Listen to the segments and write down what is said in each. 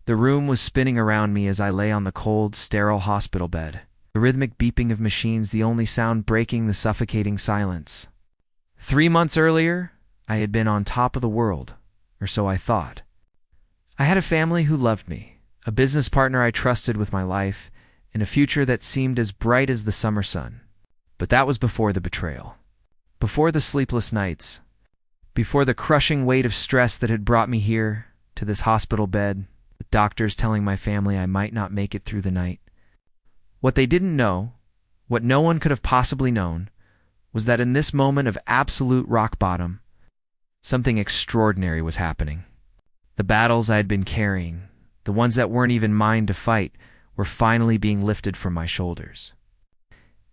The room was spinning around me as I lay on the cold, sterile hospital bed, the rhythmic beeping of machines the only sound breaking the suffocating silence. 3 months earlier, I had been on top of the world, or so I thought. I had a family who loved me, a business partner I trusted with my life, and a future that seemed as bright as the summer sun. But that was before the betrayal, before the sleepless nights, before the crushing weight of stress that had brought me here, to this hospital bed, with doctors telling my family I might not make it through the night. What they didn't know, what no one could have possibly known, was that in this moment of absolute rock bottom, something extraordinary was happening. The battles I had been carrying, the ones that weren't even mine to fight, were finally being lifted from my shoulders.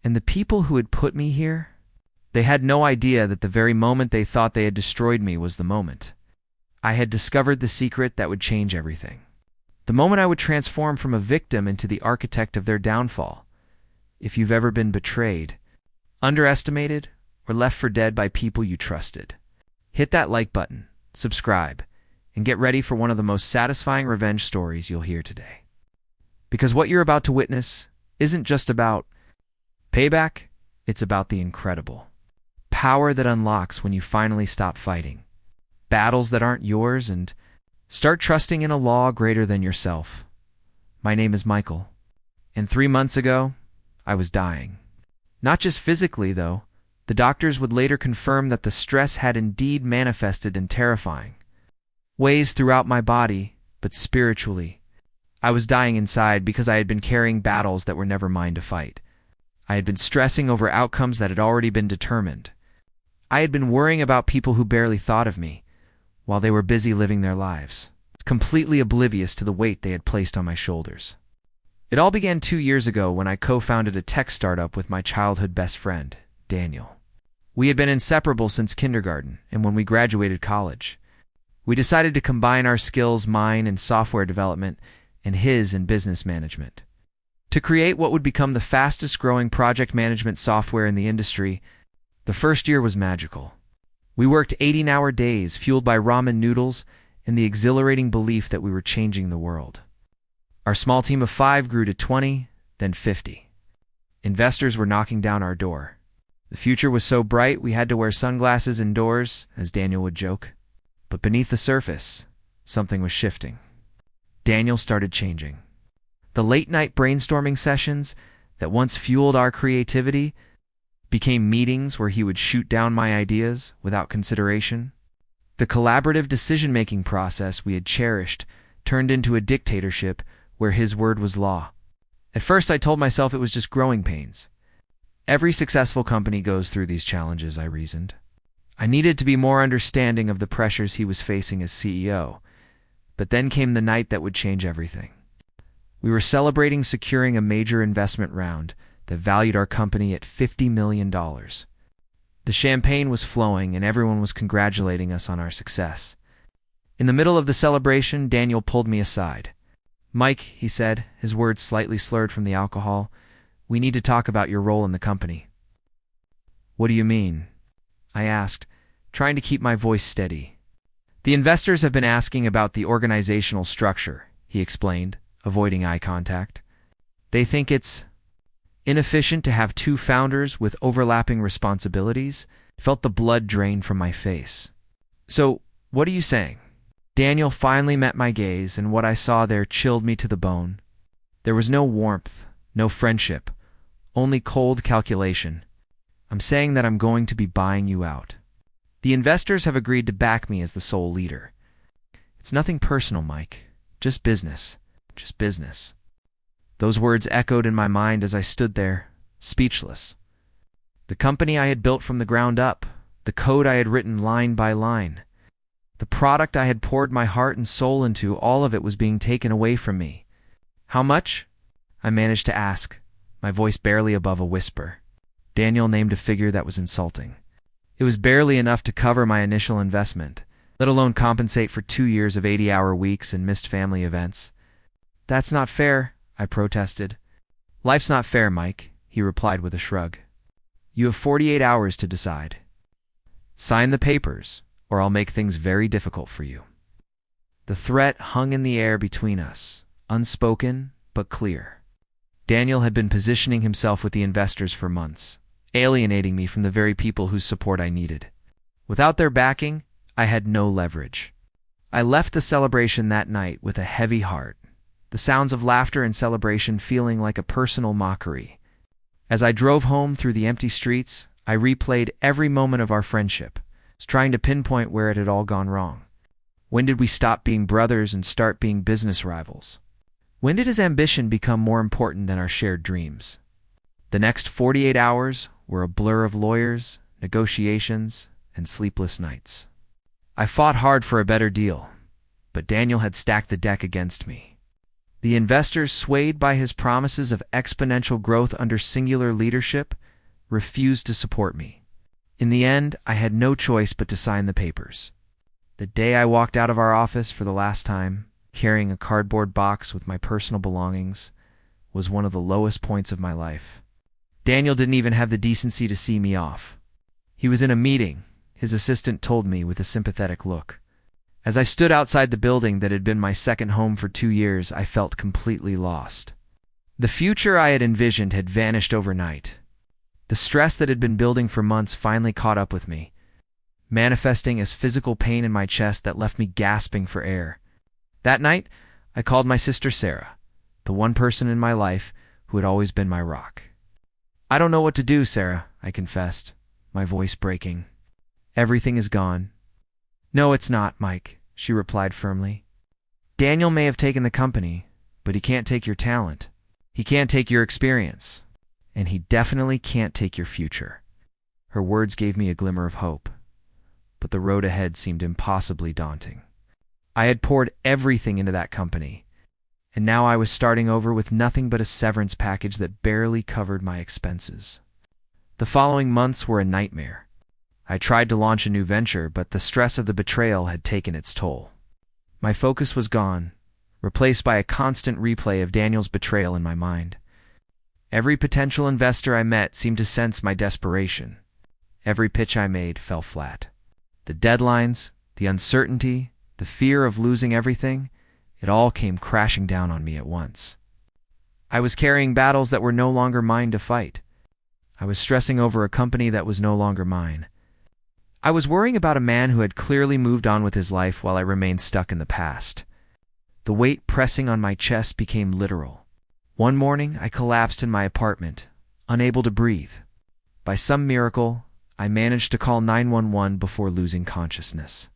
And the people who had put me here, they had no idea that the very moment they thought they had destroyed me was the moment. I had discovered the secret that would change everything. The moment I would transform from a victim into the architect of their downfall. If you've ever been betrayed, underestimated, or left for dead by people you trusted, hit that like button, subscribe, and get ready for one of the most satisfying revenge stories you'll hear today. Because what you're about to witness isn't just about payback, it's about the incredible power that unlocks when you finally stop fighting battles that aren't yours and start trusting in a law greater than yourself. My name is Michael, and 3 months ago, I was dying. Not just physically, though. The doctors would later confirm that the stress had indeed manifested in terrifying ways throughout my body, but spiritually. I was dying inside because I had been carrying battles that were never mine to fight. I had been stressing over outcomes that had already been determined. I had been worrying about people who barely thought of me, while they were busy living their lives, completely oblivious to the weight they had placed on my shoulders. It all began 2 years ago when I co-founded a tech startup with my childhood best friend, Daniel. We had been inseparable since kindergarten and when we graduated college. We decided to combine our skills, mine in software development and his in business management, to create what would become the fastest growing project management software in the industry. The first year was magical. We worked 18-hour days fueled by ramen noodles and the exhilarating belief that we were changing the world. Our small team of 5 grew to 20, then 50. Investors were knocking down our door. The future was so bright we had to wear sunglasses indoors, as Daniel would joke. But beneath the surface, something was shifting. Daniel started changing. The late-night brainstorming sessions that once fueled our creativity became meetings where he would shoot down my ideas without consideration. The collaborative decision-making process we had cherished turned into a dictatorship where his word was law. At first, I told myself it was just growing pains. Every successful company goes through these challenges, I reasoned. I needed to be more understanding of the pressures he was facing as CEO. But then came the night that would change everything. We were celebrating securing a major investment round that valued our company at $50 million. The champagne was flowing and everyone was congratulating us on our success. In the middle of the celebration, Daniel pulled me aside. "Mike," he said, his words slightly slurred from the alcohol, "we need to talk about your role in the company." "What do you mean?" I asked, trying to keep my voice steady. "The investors have been asking about the organizational structure," he explained, avoiding eye contact. "They think it's inefficient to have 2 founders with overlapping responsibilities." I felt the blood drain from my face. "So, what are you saying?" Daniel finally met my gaze, and what I saw there chilled me to the bone. There was no warmth, no friendship, only cold calculation. "I'm saying that I'm going to be buying you out. The investors have agreed to back me as the sole leader. It's nothing personal, Mike. Just business. Just business." Those words echoed in my mind as I stood there, speechless. The company I had built from the ground up, the code I had written line by line, the product I had poured my heart and soul into, all of it was being taken away from me. "How much?" I managed to ask, my voice barely above a whisper. Daniel named a figure that was insulting. It was barely enough to cover my initial investment, let alone compensate for 2 years of 80-hour weeks and missed family events. "That's not fair," I protested. "Life's not fair, Mike," he replied with a shrug. "You have 48 hours to decide. Sign the papers, or I'll make things very difficult for you." The threat hung in the air between us, unspoken but clear. Daniel had been positioning himself with the investors for months, alienating me from the very people whose support I needed. Without their backing, I had no leverage. I left the celebration that night with a heavy heart, the sounds of laughter and celebration feeling like a personal mockery. As I drove home through the empty streets, I replayed every moment of our friendship, trying to pinpoint where it had all gone wrong. When did we stop being brothers and start being business rivals? When did his ambition become more important than our shared dreams? The next 48 hours were a blur of lawyers, negotiations, and sleepless nights. I fought hard for a better deal, but Daniel had stacked the deck against me. The investors, swayed by his promises of exponential growth under singular leadership, refused to support me. In the end, I had no choice but to sign the papers. The day I walked out of our office for the last time, carrying a cardboard box with my personal belongings, was one of the lowest points of my life. Daniel didn't even have the decency to see me off. He was in a meeting, his assistant told me with a sympathetic look. As I stood outside the building that had been my second home for 2 years, I felt completely lost. The future I had envisioned had vanished overnight. The stress that had been building for months finally caught up with me, manifesting as physical pain in my chest that left me gasping for air. That night, I called my sister Sarah, the one person in my life who had always been my rock. "I don't know what to do, Sarah," I confessed, my voice breaking. "Everything is gone." "No, it's not, Mike," she replied firmly. "Daniel may have taken the company, but he can't take your talent. He can't take your experience. And he definitely can't take your future." Her words gave me a glimmer of hope, but the road ahead seemed impossibly daunting. I had poured everything into that company, and now I was starting over with nothing but a severance package that barely covered my expenses. The following months were a nightmare. I tried to launch a new venture, but the stress of the betrayal had taken its toll. My focus was gone, replaced by a constant replay of Daniel's betrayal in my mind. Every potential investor I met seemed to sense my desperation. Every pitch I made fell flat. The deadlines, the uncertainty, the fear of losing everything, it all came crashing down on me at once. I was carrying battles that were no longer mine to fight. I was stressing over a company that was no longer mine. I was worrying about a man who had clearly moved on with his life while I remained stuck in the past. The weight pressing on my chest became literal. One morning, I collapsed in my apartment, unable to breathe. By some miracle, I managed to call 911 before losing consciousness.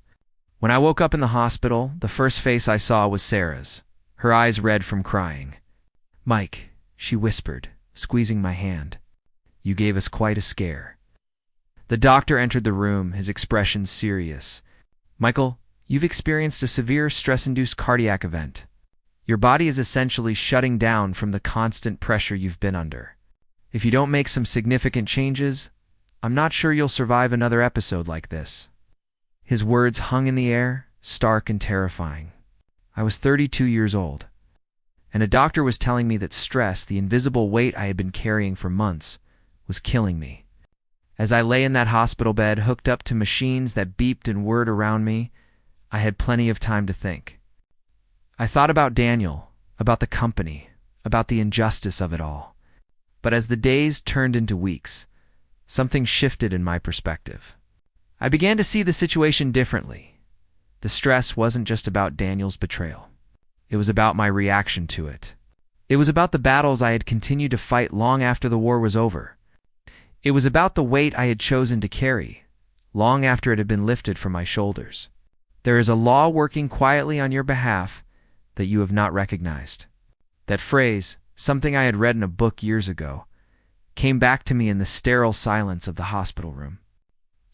When I woke up in the hospital, the first face I saw was Sarah's, her eyes red from crying. "Mike," she whispered, squeezing my hand. "You gave us quite a scare." The doctor entered the room, his expression serious. "Michael, you've experienced a severe stress-induced cardiac event. Your body is essentially shutting down from the constant pressure you've been under. If you don't make some significant changes, I'm not sure you'll survive another episode like this." His words hung in the air, stark and terrifying. I was 32 years old, and a doctor was telling me that stress, the invisible weight I had been carrying for months, was killing me. As I lay in that hospital bed, hooked up to machines that beeped and whirred around me, I had plenty of time to think. I thought about Daniel, about the company, about the injustice of it all. But as the days turned into weeks, something shifted in my perspective. I began to see the situation differently. The stress wasn't just about Daniel's betrayal. It was about my reaction to it. It was about the battles I had continued to fight long after the war was over. It was about the weight I had chosen to carry, long after it had been lifted from my shoulders. There is a law working quietly on your behalf that you have not recognized. That phrase, something I had read in a book years ago, came back to me in the sterile silence of the hospital room.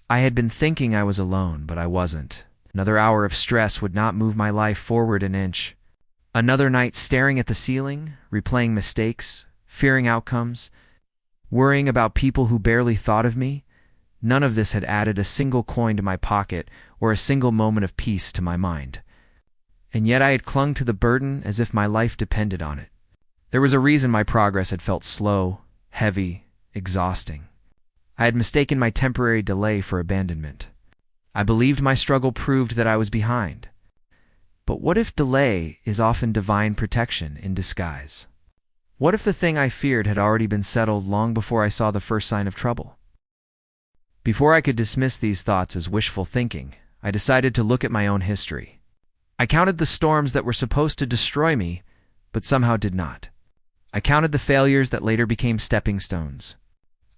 I had been thinking I was alone, but I wasn't. Another hour of stress would not move my life forward an inch. Another night staring at the ceiling, replaying mistakes, fearing outcomes, worrying about people who barely thought of me. None of this had added a single coin to my pocket or a single moment of peace to my mind. And yet I had clung to the burden as if my life depended on it. There was a reason my progress had felt slow, heavy, exhausting. I had mistaken my temporary delay for abandonment. I believed my struggle proved that I was behind. But what if delay is often divine protection in disguise? What if the thing I feared had already been settled long before I saw the first sign of trouble? Before I could dismiss these thoughts as wishful thinking, I decided to look at my own history. I counted the storms that were supposed to destroy me, but somehow did not. I counted the failures that later became stepping stones.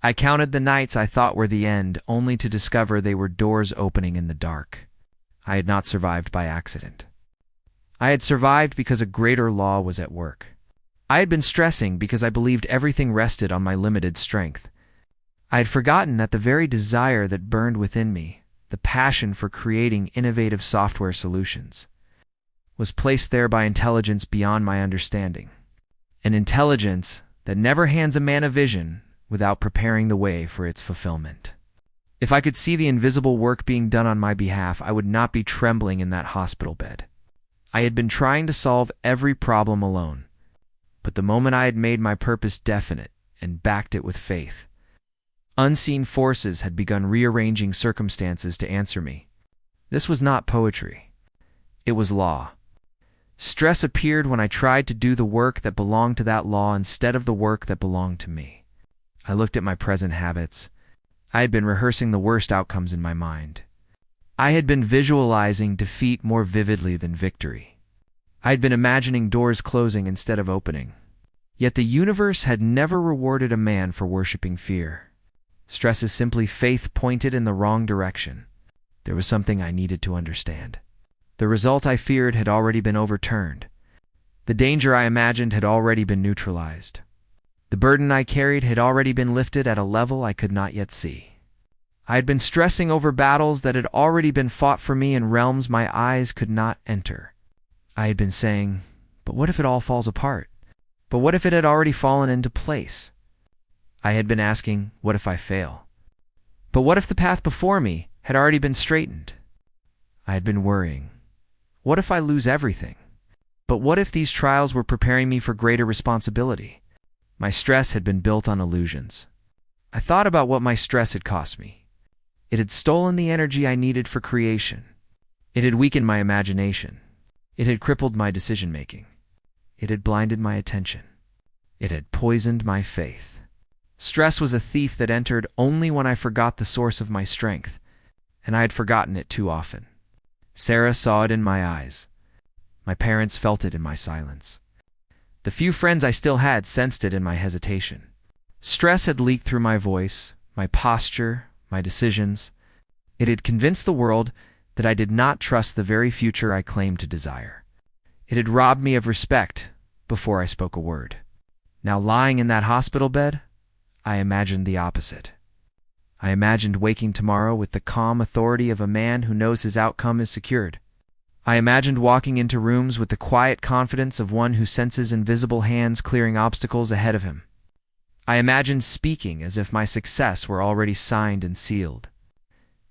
I counted the nights I thought were the end, only to discover they were doors opening in the dark. I had not survived by accident. I had survived because a greater law was at work. I had been stressing because I believed everything rested on my limited strength. I had forgotten that the very desire that burned within me, the passion for creating innovative software solutions, was placed there by intelligence beyond my understanding. An intelligence that never hands a man a vision without preparing the way for its fulfillment. If I could see the invisible work being done on my behalf, I would not be trembling in that hospital bed. I had been trying to solve every problem alone, but the moment I had made my purpose definite and backed it with faith, unseen forces had begun rearranging circumstances to answer me. This was not poetry. It was law. Stress appeared when I tried to do the work that belonged to that law instead of the work that belonged to me. I looked at my present habits. I had been rehearsing the worst outcomes in my mind. I had been visualizing defeat more vividly than victory. I had been imagining doors closing instead of opening. Yet the universe had never rewarded a man for worshiping fear. Stress is simply faith pointed in the wrong direction. There was something I needed to understand. The result I feared had already been overturned. The danger I imagined had already been neutralized. The burden I carried had already been lifted at a level I could not yet see. I had been stressing over battles that had already been fought for me in realms my eyes could not enter. I had been saying, but what if it all falls apart? But what if it had already fallen into place? I had been asking, what if I fail? But what if the path before me had already been straightened? I had been worrying, what if I lose everything? But what if these trials were preparing me for greater responsibility? My stress had been built on illusions. I thought about what my stress had cost me. It had stolen the energy I needed for creation. It had weakened my imagination. It had crippled my decision-making. It had blinded my attention. It had poisoned my faith. Stress was a thief that entered only when I forgot the source of my strength, and I had forgotten it too often. Sarah saw it in my eyes. My parents felt it in my silence. The few friends I still had sensed it in my hesitation. Stress had leaked through my voice, my posture, my decisions. It had convinced the world that I did not trust the very future I claimed to desire. It had robbed me of respect before I spoke a word. Now, lying in that hospital bed, I imagined the opposite. I imagined waking tomorrow with the calm authority of a man who knows his outcome is secured. I imagined walking into rooms with the quiet confidence of one who senses invisible hands clearing obstacles ahead of him. I imagined speaking as if my success were already signed and sealed.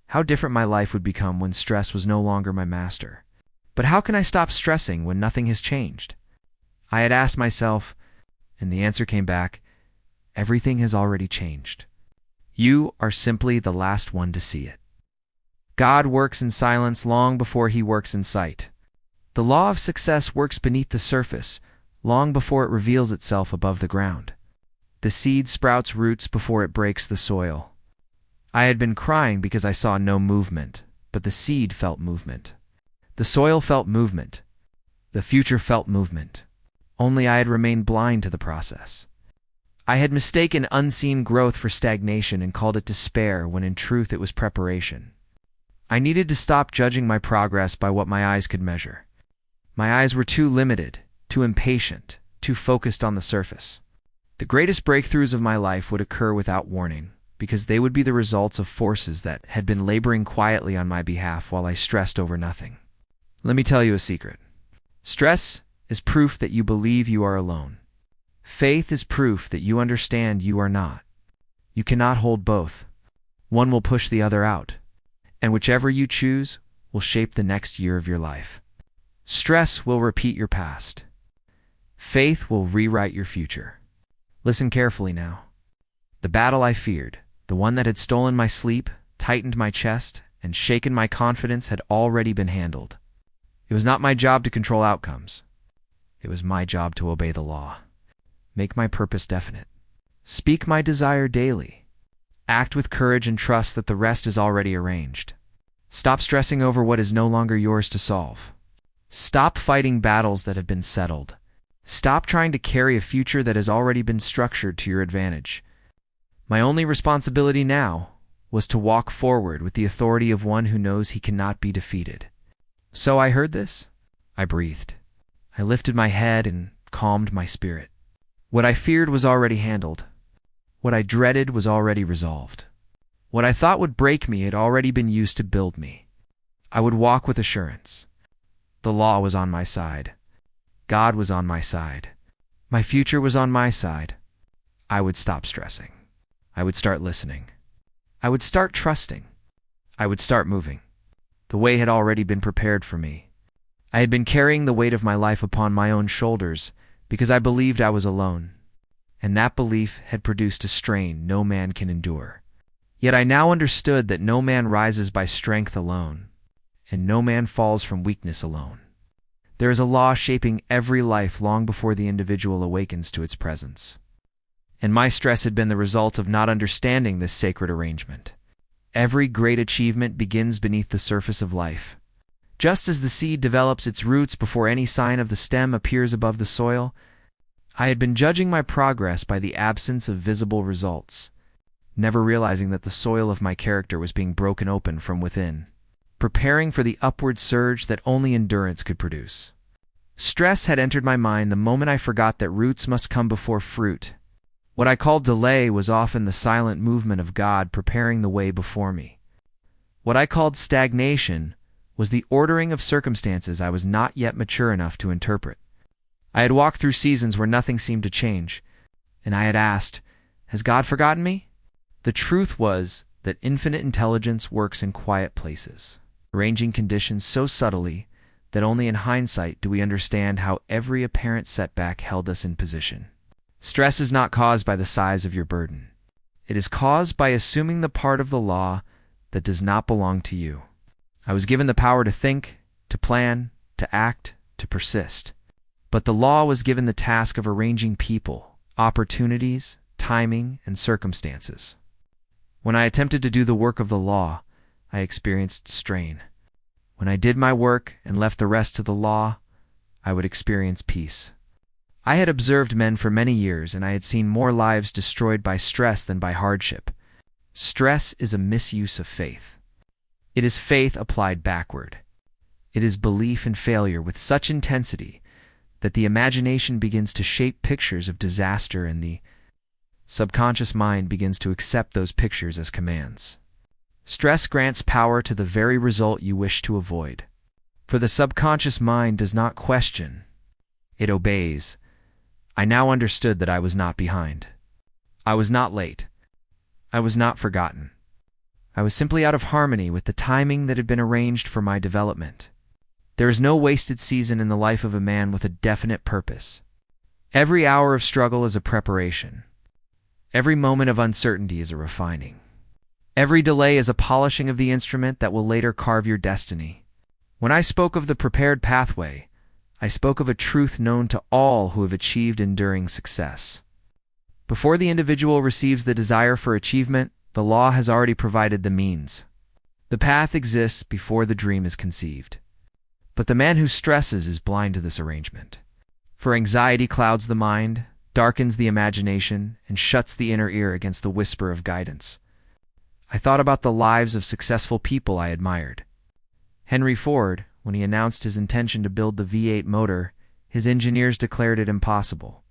How different my life would become when stress was no longer my master. But how can I stop stressing when nothing has changed? I had asked myself, and the answer came back, everything has already changed. You are simply the last one to see it. God works in silence long before he works in sight. The law of success works beneath the surface, long before it reveals itself above the ground. The seed sprouts roots before it breaks the soil. I had been crying because I saw no movement, but the seed felt movement. The soil felt movement. The future felt movement. Only I had remained blind to the process. I had mistaken unseen growth for stagnation and called it despair when in truth it was preparation. I needed to stop judging my progress by what my eyes could measure. My eyes were too limited, too impatient, too focused on the surface. The greatest breakthroughs of my life would occur without warning, because they would be the results of forces that had been laboring quietly on my behalf while I stressed over nothing. Let me tell you a secret. Stress is proof that you believe you are alone. Faith is proof that you understand you are not. You cannot hold both. One will push the other out, and whichever you choose will shape the next year of your life. Stress will repeat your past. Faith will rewrite your future. Listen carefully now. The battle I feared, the one that had stolen my sleep, tightened my chest, and shaken my confidence had already been handled. It was not my job to control outcomes. It was my job to obey the law. Make my purpose definite. Speak my desire daily. Act with courage and trust that the rest is already arranged. Stop stressing over what is no longer yours to solve. Stop fighting battles that have been settled. Stop trying to carry a future that has already been structured to your advantage. My only responsibility now was to walk forward with the authority of one who knows he cannot be defeated. So I heard this. I breathed. I lifted my head and calmed my spirit. What I feared was already handled. What I dreaded was already resolved. What I thought would break me had already been used to build me. I would walk with assurance. The law was on my side. God was on my side. My future was on my side. I would stop stressing. I would start listening. I would start trusting. I would start moving. The way had already been prepared for me. I had been carrying the weight of my life upon my own shoulders because I believed I was alone, and that belief had produced a strain no man can endure. Yet I now understood that no man rises by strength alone, and no man falls from weakness alone. There is a law shaping every life long before the individual awakens to its presence. And my stress had been the result of not understanding this sacred arrangement. Every great achievement begins beneath the surface of life. Just as the seed develops its roots before any sign of the stem appears above the soil, I had been judging my progress by the absence of visible results, never realizing that the soil of my character was being broken open from within, preparing for the upward surge that only endurance could produce. Stress had entered my mind the moment I forgot that roots must come before fruit. What I called delay was often the silent movement of God preparing the way before me. What I called stagnation was the ordering of circumstances I was not yet mature enough to interpret. I had walked through seasons where nothing seemed to change, and I had asked, "Has God forgotten me?" The truth was that infinite intelligence works in quiet places, arranging conditions so subtly that only in hindsight do we understand how every apparent setback held us in position. Stress is not caused by the size of your burden. It is caused by assuming the part of the law that does not belong to you. I was given the power to think, to plan, to act, to persist. But the law was given the task of arranging people, opportunities, timing, and circumstances. When I attempted to do the work of the law, I experienced strain. When I did my work and left the rest to the law, I would experience peace. I had observed men for many years, and I had seen more lives destroyed by stress than by hardship. Stress is a misuse of faith. It is faith applied backward. It is belief in failure with such intensity that the imagination begins to shape pictures of disaster and the subconscious mind begins to accept those pictures as commands. Stress grants power to the very result you wish to avoid. For the subconscious mind does not question, it obeys. I now understood that I was not behind. I was not late. I was not forgotten. I was simply out of harmony with the timing that had been arranged for my development. There is no wasted season in the life of a man with a definite purpose. Every hour of struggle is a preparation. Every moment of uncertainty is a refining. Every delay is a polishing of the instrument that will later carve your destiny. When I spoke of the prepared pathway, I spoke of a truth known to all who have achieved enduring success. Before the individual receives the desire for achievement, the law has already provided the means. The path exists before the dream is conceived. But the man who stresses is blind to this arrangement. For anxiety clouds the mind, darkens the imagination, and shuts the inner ear against the whisper of guidance. I thought about the lives of successful people I admired. Henry Ford, when he announced his intention to build the V8 motor, his engineers declared it impossible.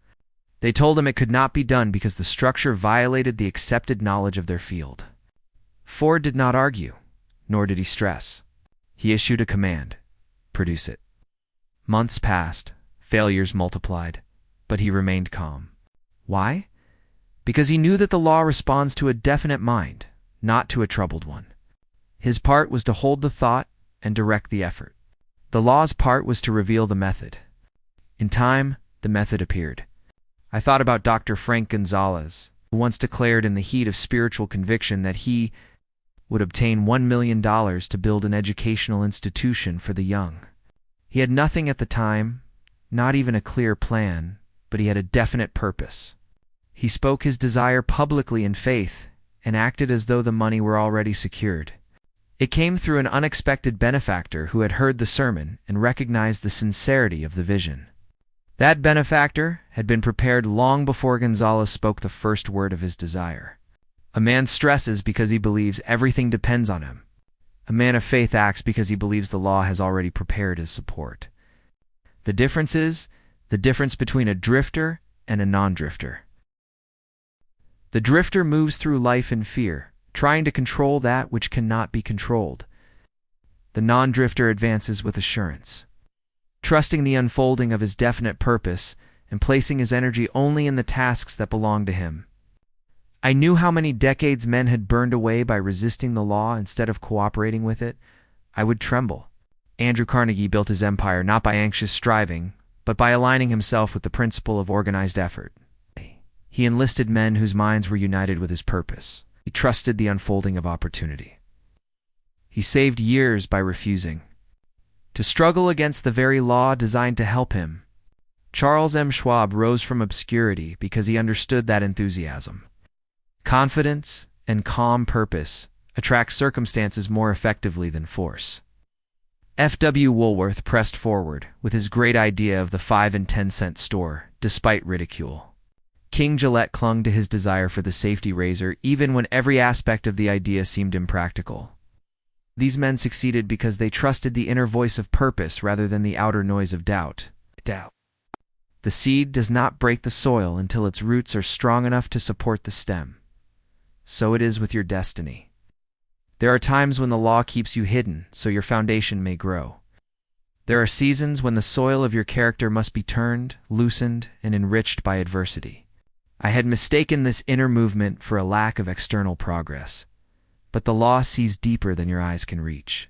They told him it could not be done because the structure violated the accepted knowledge of their field. Ford did not argue, nor did he stress. He issued a command: produce it. Months passed, failures multiplied, but he remained calm. Why? Because he knew that the law responds to a definite mind, not to a troubled one. His part was to hold the thought and direct the effort. The law's part was to reveal the method. In time, the method appeared. I thought about Dr. Frank Gonzalez, who once declared in the heat of spiritual conviction that he would obtain $1 million to build an educational institution for the young. He had nothing at the time, not even a clear plan, but he had a definite purpose. He spoke his desire publicly in faith and acted as though the money were already secured. It came through an unexpected benefactor who had heard the sermon and recognized the sincerity of the vision. That benefactor had been prepared long before Gonzalez spoke the first word of his desire. A man stresses because he believes everything depends on him. A man of faith acts because he believes the law has already prepared his support. The difference is the difference between a drifter and a non-drifter. The drifter moves through life in fear, trying to control that which cannot be controlled. The non-drifter advances with assurance, trusting the unfolding of his definite purpose and placing his energy only in the tasks that belong to him. I knew how many decades men had burned away by resisting the law instead of cooperating with it. I would tremble. Andrew Carnegie built his empire not by anxious striving, but by aligning himself with the principle of organized effort. He enlisted men whose minds were united with his purpose. He trusted the unfolding of opportunity. He saved years by refusing to struggle against the very law designed to help him. Charles M. Schwab rose from obscurity because he understood that enthusiasm. Confidence and calm purpose attract circumstances more effectively than force. F.W. Woolworth pressed forward with his great idea of the 5 and 10 cent store, despite ridicule. King Gillette clung to his desire for the safety razor even when every aspect of the idea seemed impractical. These men succeeded because they trusted the inner voice of purpose rather than the outer noise of doubt. The seed does not break the soil until its roots are strong enough to support the stem. So it is with your destiny. There are times when the law keeps you hidden so your foundation may grow. There are seasons when the soil of your character must be turned, loosened, and enriched by adversity. I had mistaken this inner movement for a lack of external progress, but the law sees deeper than your eyes can reach.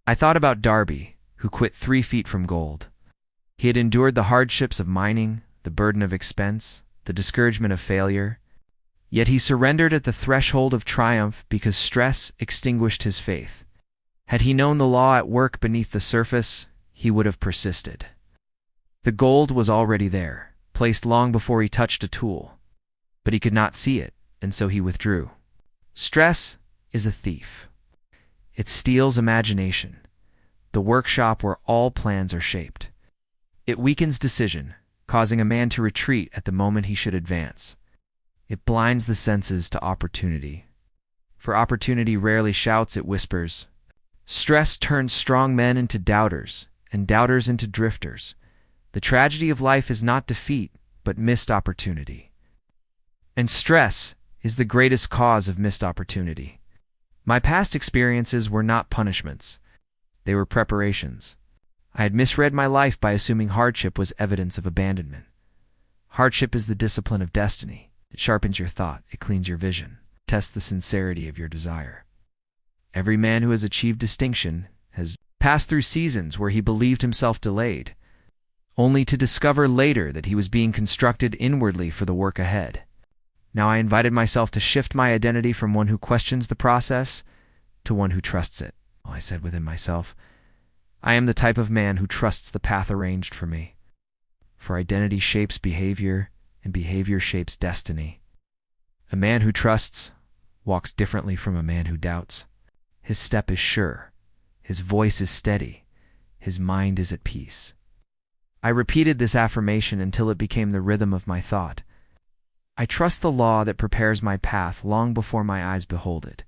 I thought about Darby, who quit 3 feet from gold. He had endured the hardships of mining, the burden of expense, the discouragement of failure, yet he surrendered at the threshold of triumph because stress extinguished his faith. Had he known the law at work beneath the surface, he would have persisted. The gold was already there, placed long before he touched a tool, but he could not see it, and so he withdrew. Stress is a thief. It steals imagination, the workshop where all plans are shaped. It weakens decision, causing a man to retreat at the moment he should advance. It blinds the senses to opportunity. For opportunity rarely shouts, it whispers. Stress turns strong men into doubters, and doubters into drifters. The tragedy of life is not defeat, but missed opportunity. And stress is the greatest cause of missed opportunity. My past experiences were not punishments. They were preparations. I had misread my life by assuming hardship was evidence of abandonment. Hardship is the discipline of destiny. It sharpens your thought. It cleans your vision. Tests the sincerity of your desire. Every man who has achieved distinction has passed through seasons where he believed himself delayed, only to discover later that he was being constructed inwardly for the work ahead. Now I invited myself to shift my identity from one who questions the process to one who trusts it. I said within myself, I am the type of man who trusts the path arranged for me. For identity shapes behavior, and behavior shapes destiny. A man who trusts walks differently from a man who doubts. His step is sure. His voice is steady. His mind is at peace. I repeated this affirmation until it became the rhythm of my thought. I trust the law that prepares my path long before my eyes behold it.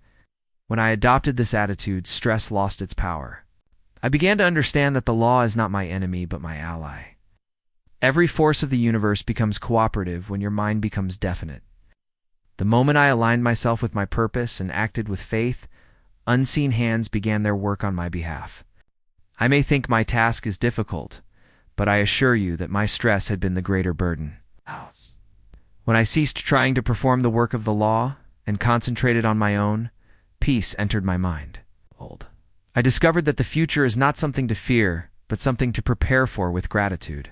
When I adopted this attitude, stress lost its power. I began to understand that the law is not my enemy, but my ally. Every force of the universe becomes cooperative when your mind becomes definite. The moment I aligned myself with my purpose and acted with faith, unseen hands began their work on my behalf. I may think my task is difficult, but I assure you that my stress had been the greater burden. When I ceased trying to perform the work of the law and concentrated on my own, peace entered my mind. I discovered that the future is not something to fear, but something to prepare for with gratitude.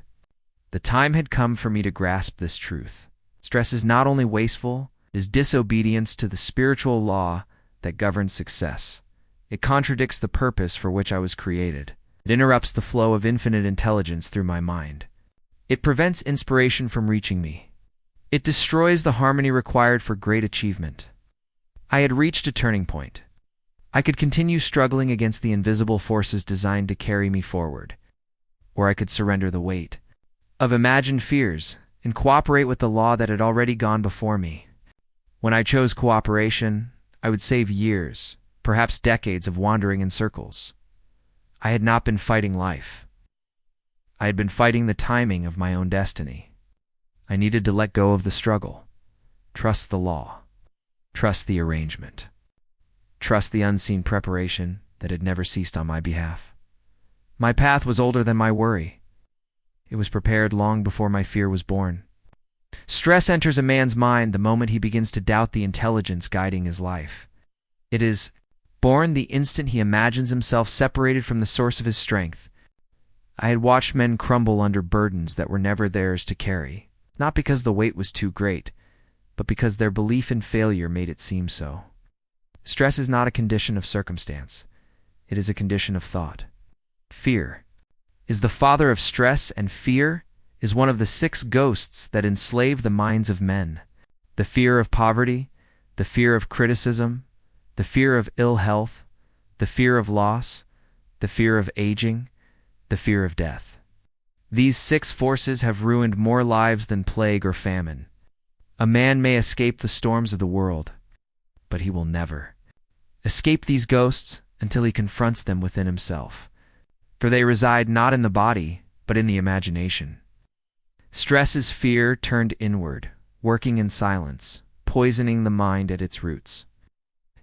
The time had come for me to grasp this truth. Stress is not only wasteful, it is disobedience to the spiritual law that governs success. It contradicts the purpose for which I was created. It interrupts the flow of infinite intelligence through my mind. It prevents inspiration from reaching me. It destroys the harmony required for great achievement. I had reached a turning point. I could continue struggling against the invisible forces designed to carry me forward, or I could surrender the weight of imagined fears and cooperate with the law that had already gone before me. When I chose cooperation, I would save years, perhaps decades of wandering in circles. I had not been fighting life. I had been fighting the timing of my own destiny. I needed to let go of the struggle, trust the law, trust the arrangement, trust the unseen preparation that had never ceased on my behalf. My path was older than my worry. It was prepared long before my fear was born. Stress enters a man's mind the moment he begins to doubt the intelligence guiding his life. It is born the instant he imagines himself separated from the source of his strength. I had watched men crumble under burdens that were never theirs to carry, not because the weight was too great, but because their belief in failure made it seem so. Stress is not a condition of circumstance. It is a condition of thought. Fear is the father of stress, and fear is one of the 6 ghosts that enslave the minds of men. The fear of poverty, the fear of criticism, the fear of ill health, the fear of loss, the fear of aging, the fear of death. These 6 forces have ruined more lives than plague or famine. A man may escape the storms of the world, but he will never escape these ghosts until he confronts them within himself. For they reside not in the body, but in the imagination. Stress is fear turned inward, working in silence, poisoning the mind at its roots.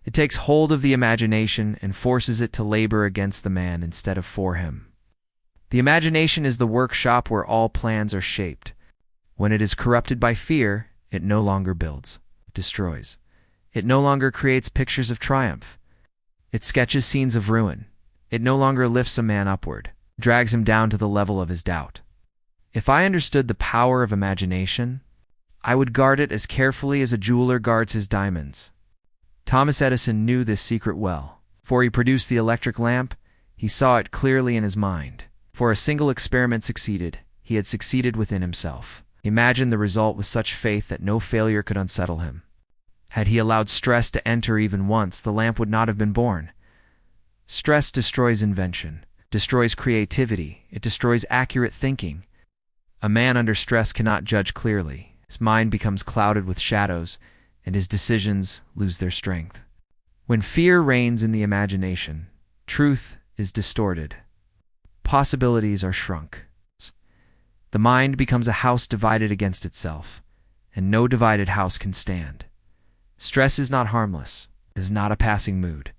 It takes hold of the imagination and forces it to labor against the man instead of for him. The imagination is the workshop where all plans are shaped. When it is corrupted by fear, it no longer builds, it destroys. It no longer creates pictures of triumph. It sketches scenes of ruin. It no longer lifts a man upward, drags him down to the level of his doubt. If I understood the power of imagination, I would guard it as carefully as a jeweler guards his diamonds. Thomas Edison knew this secret well. Before he produced the electric lamp, he saw it clearly in his mind. For a single experiment succeeded, he had succeeded within himself. He imagined the result with such faith that no failure could unsettle him. Had he allowed stress to enter even once, the lamp would not have been born. Stress destroys invention, destroys creativity, it destroys accurate thinking. A man under stress cannot judge clearly. His mind becomes clouded with shadows, and his decisions lose their strength. When fear reigns in the imagination, truth is distorted. Possibilities are shrunk. The mind becomes a house divided against itself, and no divided house can stand. Stress is not harmless. It is not a passing mood.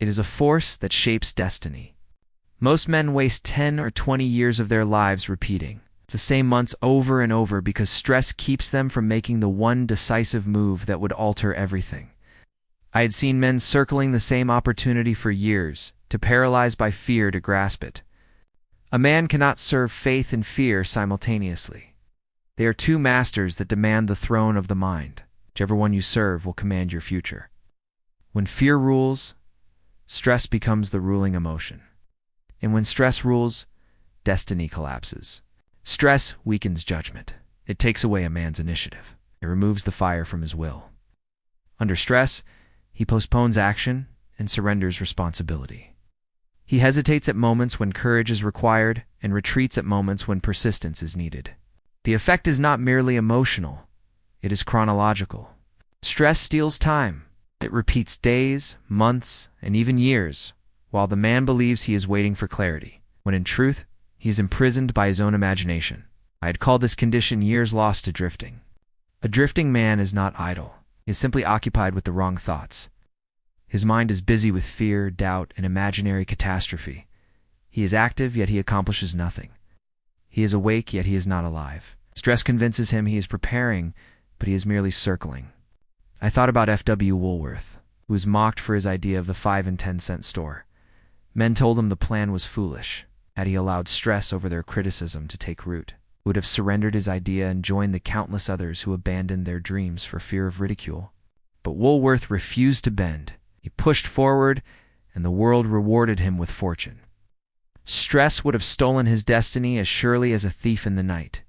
It is a force that shapes destiny. Most men waste 10 or 20 years of their lives repeating the same months over and over because stress keeps them from making the one decisive move that would alter everything. I had seen men circling the same opportunity for years, too paralyzed by fear to grasp it. A man cannot serve faith and fear simultaneously. They are 2 masters that demand the throne of the mind. Whichever one you serve will command your future. When fear rules, stress becomes the ruling emotion. And when stress rules, destiny collapses. Stress weakens judgment. It takes away a man's initiative. It removes the fire from his will. Under stress, he postpones action and surrenders responsibility. He hesitates at moments when courage is required and retreats at moments when persistence is needed. The effect is not merely emotional, it is chronological. Stress steals time. It repeats days, months, and even years, while the man believes he is waiting for clarity, when in truth, he is imprisoned by his own imagination. I had called this condition years lost to drifting. A drifting man is not idle. He is simply occupied with the wrong thoughts. His mind is busy with fear, doubt, and imaginary catastrophe. He is active, yet he accomplishes nothing. He is awake, yet he is not alive. Stress convinces him he is preparing, but he is merely circling. I thought about F.W. Woolworth, who was mocked for his idea of the 5 and 10 cent store. Men told him the plan was foolish. Had he allowed stress over their criticism to take root, he would have surrendered his idea and joined the countless others who abandoned their dreams for fear of ridicule. But Woolworth refused to bend. He pushed forward, and the world rewarded him with fortune. Stress would have stolen his destiny as surely as a thief in the night.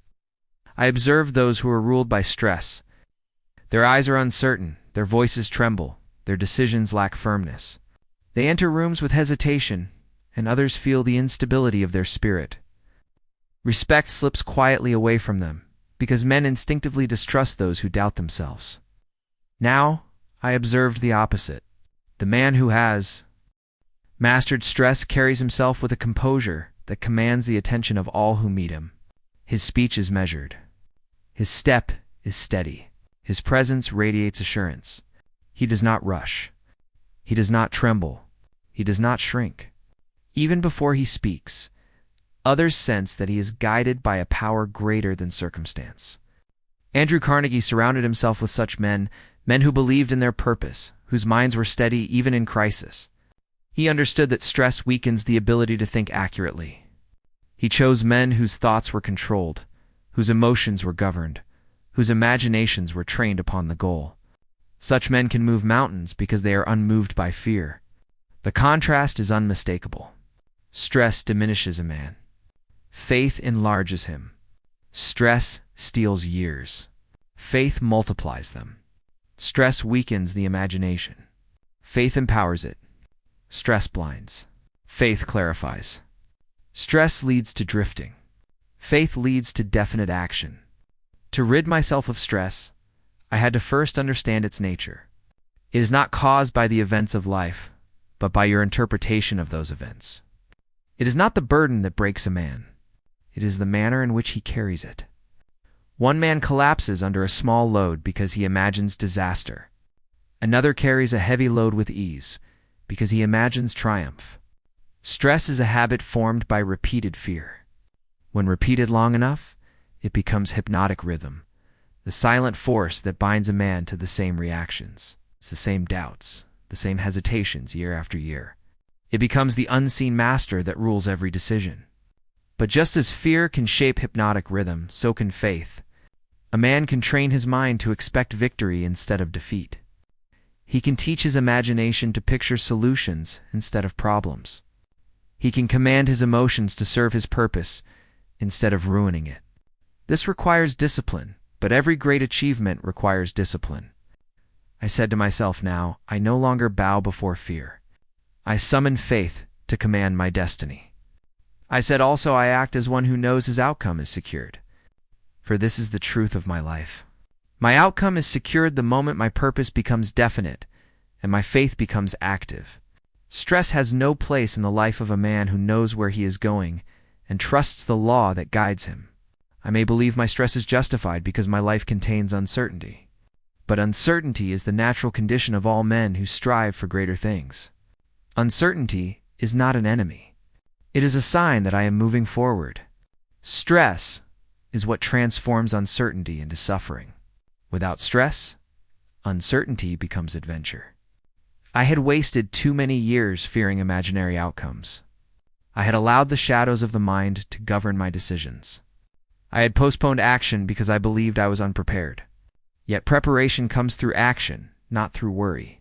I observed those who are ruled by stress. Their eyes are uncertain, their voices tremble, their decisions lack firmness. They enter rooms with hesitation, and others feel the instability of their spirit. Respect slips quietly away from them, because men instinctively distrust those who doubt themselves. Now, I observed the opposite. The man who has mastered stress carries himself with a composure that commands the attention of all who meet him. His speech is measured. His step is steady. His presence radiates assurance. He does not rush. He does not tremble. He does not shrink. Even before he speaks, others sense that he is guided by a power greater than circumstance. Andrew Carnegie surrounded himself with such men who believed in their purpose, whose minds were steady even in crisis. He understood that stress weakens the ability to think accurately. He chose men whose thoughts were controlled, whose emotions were governed, whose imaginations were trained upon the goal. Such men can move mountains because they are unmoved by fear. The contrast is unmistakable. Stress diminishes a man. Faith enlarges him. Stress steals years. Faith multiplies them. Stress weakens the imagination. Faith empowers it. Stress blinds. Faith clarifies. Stress leads to drifting. Faith leads to definite action. To rid myself of stress, I had to first understand its nature. It is not caused by the events of life, but by your interpretation of those events. It is not the burden that breaks a man. It is the manner in which he carries it. One man collapses under a small load because he imagines disaster. Another carries a heavy load with ease because he imagines triumph. Stress is a habit formed by repeated fear. When repeated long enough, it becomes hypnotic rhythm, the silent force that binds a man to the same reactions. It's the same doubts, the same hesitations year after year. It becomes the unseen master that rules every decision. But just as fear can shape hypnotic rhythm, so can faith. A man can train his mind to expect victory instead of defeat. He can teach his imagination to picture solutions instead of problems. He can command his emotions to serve his purpose instead of ruining it. This requires discipline, but every great achievement requires discipline. I said to myself now, I no longer bow before fear. I summon faith to command my destiny. I said also I act as one who knows his outcome is secured. For this is the truth of my life. My outcome is secured the moment my purpose becomes definite and my faith becomes active. Stress has no place in the life of a man who knows where he is going and trusts the law that guides him. I may believe my stress is justified because my life contains uncertainty. But uncertainty is the natural condition of all men who strive for greater things. Uncertainty is not an enemy. It is a sign that I am moving forward. Stress is what transforms uncertainty into suffering. Without stress, uncertainty becomes adventure. I had wasted too many years fearing imaginary outcomes. I had allowed the shadows of the mind to govern my decisions. I had postponed action because I believed I was unprepared. Yet preparation comes through action, not through worry.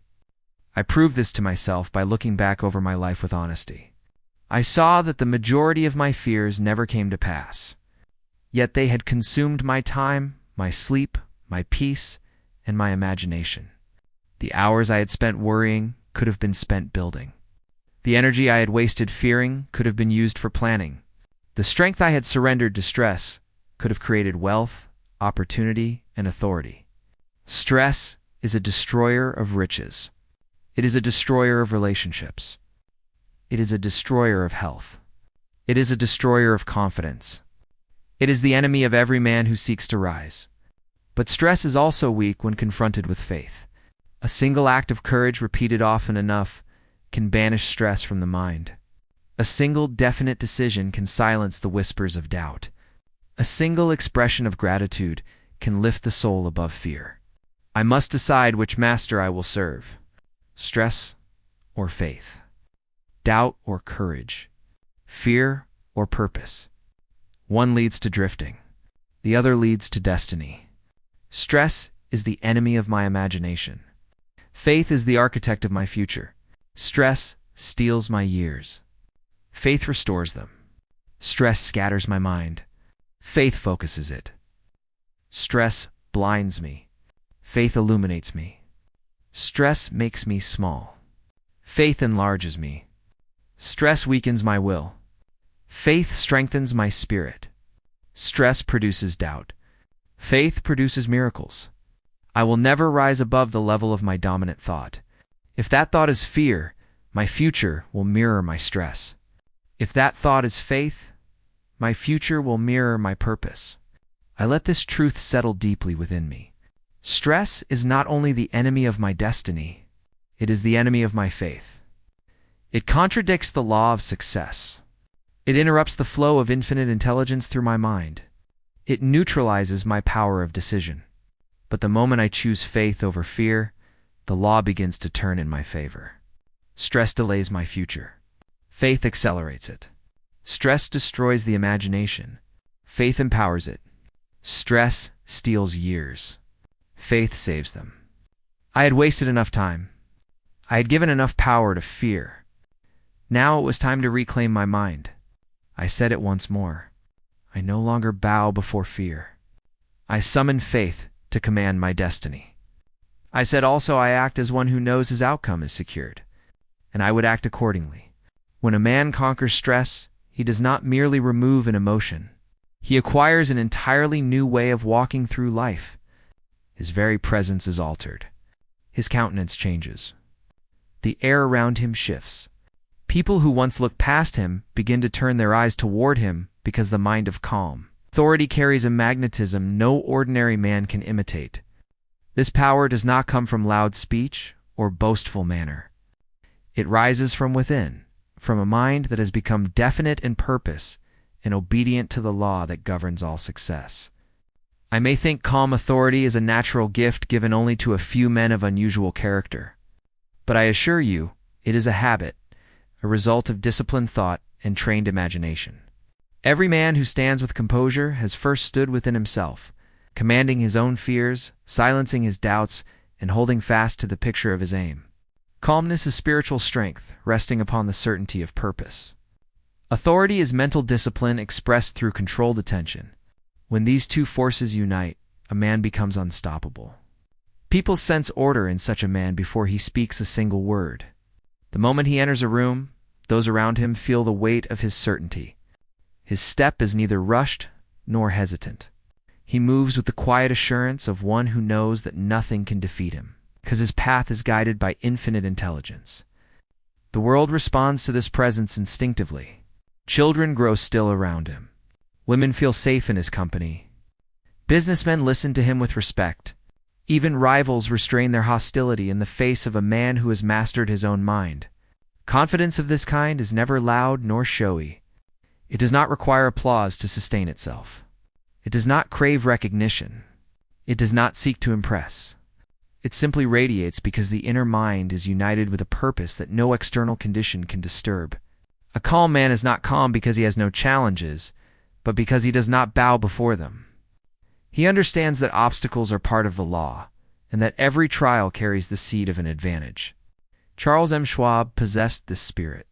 I proved this to myself by looking back over my life with honesty. I saw that the majority of my fears never came to pass. Yet they had consumed my time, my sleep, my peace, and my imagination. The hours I had spent worrying could have been spent building. The energy I had wasted fearing could have been used for planning. The strength I had surrendered to stress could have created wealth, opportunity, and authority. Stress is a destroyer of riches. It is a destroyer of relationships. It is a destroyer of health. It is a destroyer of confidence. It is the enemy of every man who seeks to rise. But stress is also weak when confronted with faith. A single act of courage repeated often enough can banish stress from the mind. A single definite decision can silence the whispers of doubt. A single expression of gratitude can lift the soul above fear. I must decide which master I will serve. Stress or faith. Doubt or courage. Fear or purpose. One leads to drifting. The other leads to destiny. Stress is the enemy of my imagination. Faith is the architect of my future. Stress steals my years. Faith restores them. Stress scatters my mind. Faith focuses it. Stress blinds me. Faith illuminates me. Stress makes me small. Faith enlarges me. Stress weakens my will. Faith strengthens my spirit. Stress produces doubt. Faith produces miracles. I will never rise above the level of my dominant thought. If that thought is fear, my future will mirror my stress. If that thought is faith, my future will mirror my purpose. I let this truth settle deeply within me. Stress is not only the enemy of my destiny, it is the enemy of my faith. It contradicts the law of success. It interrupts the flow of infinite intelligence through my mind. It neutralizes my power of decision. But the moment I choose faith over fear, the law begins to turn in my favor. Stress delays my future. Faith accelerates it. Stress destroys the imagination. Faith empowers it. Stress steals years. Faith saves them. I had wasted enough time. I had given enough power to fear. Now it was time to reclaim my mind. I said it once more. I no longer bow before fear. I summon faith to command my destiny. I said also I act as one who knows his outcome is secured, and I would act accordingly. When a man conquers stress, he does not merely remove an emotion. He acquires an entirely new way of walking through life. His very presence is altered. His countenance changes. The air around him shifts. People who once looked past him begin to turn their eyes toward him because the mind of calm. Authority carries a magnetism no ordinary man can imitate. This power does not come from loud speech or boastful manner. It rises from within, from a mind that has become definite in purpose and obedient to the law that governs all success. I may think calm authority is a natural gift given only to a few men of unusual character, but I assure you it is a habit, a result of disciplined thought and trained imagination. Every man who stands with composure has first stood within himself, commanding his own fears, silencing his doubts, and holding fast to the picture of his aim. Calmness is spiritual strength, resting upon the certainty of purpose. Authority is mental discipline expressed through controlled attention. When these two forces unite, a man becomes unstoppable. People sense order in such a man before he speaks a single word. The moment he enters a room, those around him feel the weight of his certainty. His step is neither rushed nor hesitant. He moves with the quiet assurance of one who knows that nothing can defeat him, because his path is guided by infinite intelligence. The world responds to this presence instinctively. Children grow still around him. Women feel safe in his company. Businessmen listen to him with respect. Even rivals restrain their hostility in the face of a man who has mastered his own mind. Confidence of this kind is never loud nor showy. It does not require applause to sustain itself. It does not crave recognition. It does not seek to impress. It simply radiates because the inner mind is united with a purpose that no external condition can disturb. A calm man is not calm because he has no challenges, but because he does not bow before them. He understands that obstacles are part of the law, and that every trial carries the seed of an advantage. Charles M. Schwab possessed this spirit.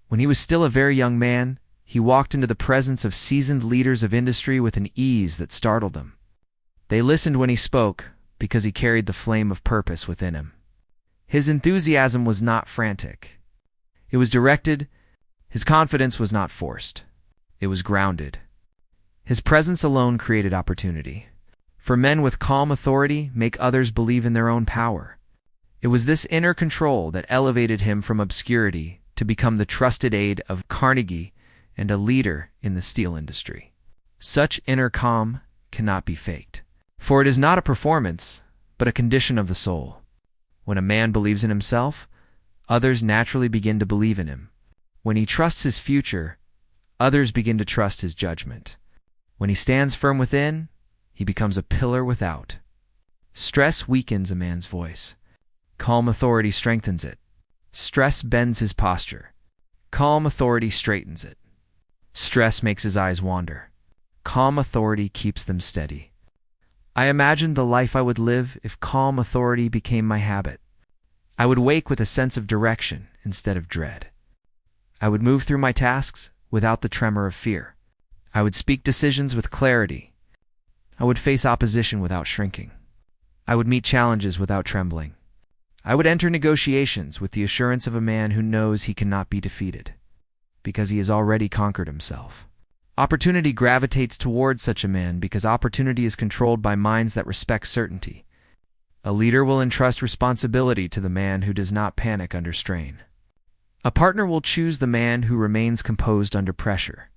When he was still a very young man, he walked into the presence of seasoned leaders of industry with an ease that startled them. They listened when he spoke because he carried the flame of purpose within him. His enthusiasm was not frantic. It was directed. His confidence was not forced. It was grounded. His presence alone created opportunity. For men with calm authority make others believe in their own power. It was this inner control that elevated him from obscurity to become the trusted aide of Carnegie and a leader in the steel industry. Such inner calm cannot be faked, for it is not a performance, but a condition of the soul. When a man believes in himself, others naturally begin to believe in him. When he trusts his future, others begin to trust his judgment. When he stands firm within, he becomes a pillar without. Stress weakens a man's voice. Calm authority strengthens it. Stress bends his posture. Calm authority straightens it. Stress makes his eyes wander. Calm authority keeps them steady. I imagined the life I would live if calm authority became my habit. I would wake with a sense of direction instead of dread. I would move through my tasks without the tremor of fear. I would speak decisions with clarity. I would face opposition without shrinking. I would meet challenges without trembling. I would enter negotiations with the assurance of a man who knows he cannot be defeated, because he has already conquered himself. Opportunity gravitates towards such a man because opportunity is controlled by minds that respect certainty. A leader will entrust responsibility to the man who does not panic under strain. A partner will choose the man who remains composed under pressure.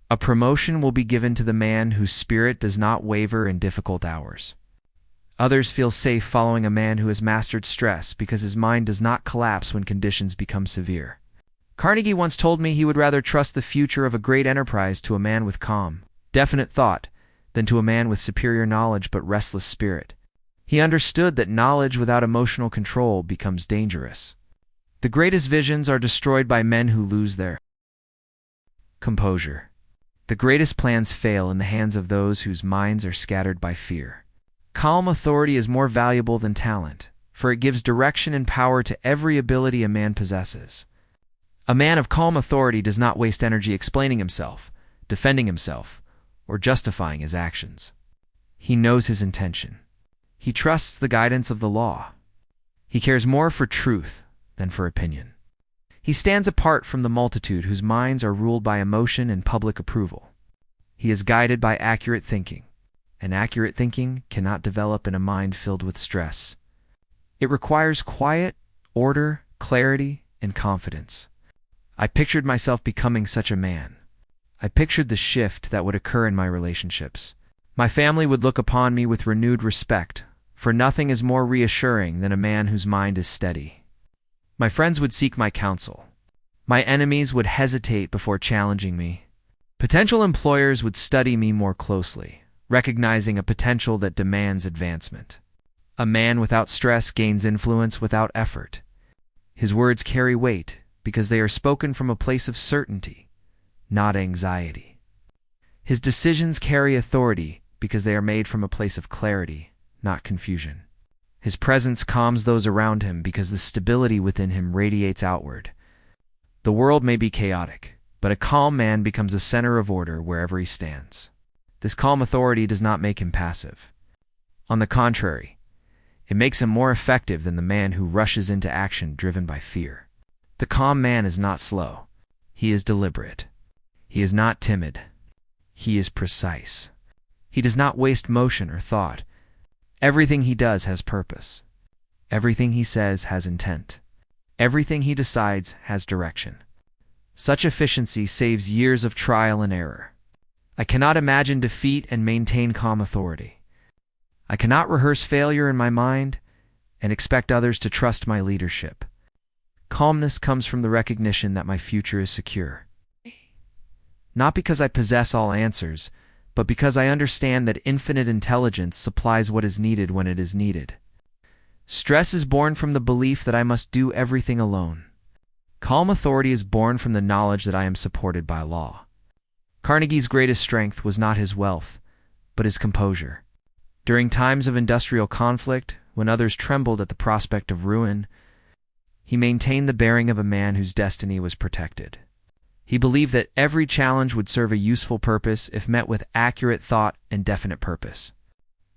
A promotion will be given to the man whose spirit does not waver in difficult hours. Others feel safe following a man who has mastered stress because his mind does not collapse when conditions become severe. Carnegie once told me he would rather trust the future of a great enterprise to a man with calm, definite thought than to a man with superior knowledge but restless spirit. He understood that knowledge without emotional control becomes dangerous. The greatest visions are destroyed by men who lose their composure. The greatest plans fail in the hands of those whose minds are scattered by fear. Calm authority is more valuable than talent, for it gives direction and power to every ability a man possesses. A man of calm authority does not waste energy explaining himself, defending himself, or justifying his actions. He knows his intention. He trusts the guidance of the law. He cares more for truth than for opinion. He stands apart from the multitude whose minds are ruled by emotion and public approval. He is guided by accurate thinking, and accurate thinking cannot develop in a mind filled with stress. It requires quiet, order, clarity, and confidence. I pictured myself becoming such a man. I pictured the shift that would occur in my relationships. My family would look upon me with renewed respect, for nothing is more reassuring than a man whose mind is steady. My friends would seek my counsel. My enemies would hesitate before challenging me. Potential employers would study me more closely, recognizing a potential that demands advancement. A man without stress gains influence without effort. His words carry weight because they are spoken from a place of certainty, not anxiety. His decisions carry authority because they are made from a place of clarity, not confusion. His presence calms those around him because the stability within him radiates outward. The world may be chaotic, but a calm man becomes a center of order wherever he stands. This calm authority does not make him passive. On the contrary, it makes him more effective than the man who rushes into action driven by fear. The calm man is not slow. He is deliberate. He is not timid. He is precise. He does not waste motion or thought. Everything he does has purpose. Everything he says has intent. Everything he decides has direction. Such efficiency saves years of trial and error. I cannot imagine defeat and maintain calm authority. I cannot rehearse failure in my mind and expect others to trust my leadership. Calmness comes from the recognition that my future is secure. Not because I possess all answers, but because I understand that infinite intelligence supplies what is needed when it is needed. Stress is born from the belief that I must do everything alone. Calm authority is born from the knowledge that I am supported by law. Carnegie's greatest strength was not his wealth, but his composure. During times of industrial conflict, when others trembled at the prospect of ruin, he maintained the bearing of a man whose destiny was protected. He believed that every challenge would serve a useful purpose if met with accurate thought and definite purpose.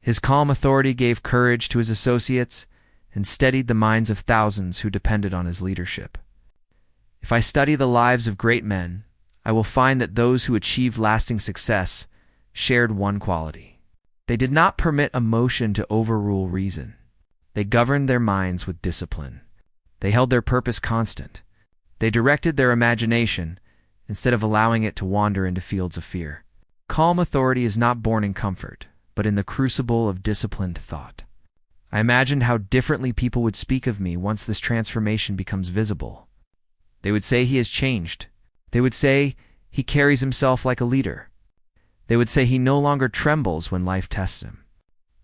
His calm authority gave courage to his associates and steadied the minds of thousands who depended on his leadership. If I study the lives of great men, I will find that those who achieved lasting success shared one quality. They did not permit emotion to overrule reason. They governed their minds with discipline. They held their purpose constant. They directed their imagination instead of allowing it to wander into fields of fear. Calm authority is not born in comfort, but in the crucible of disciplined thought. I imagined how differently people would speak of me once this transformation becomes visible. They would say he has changed. They would say he carries himself like a leader. They would say he no longer trembles when life tests him.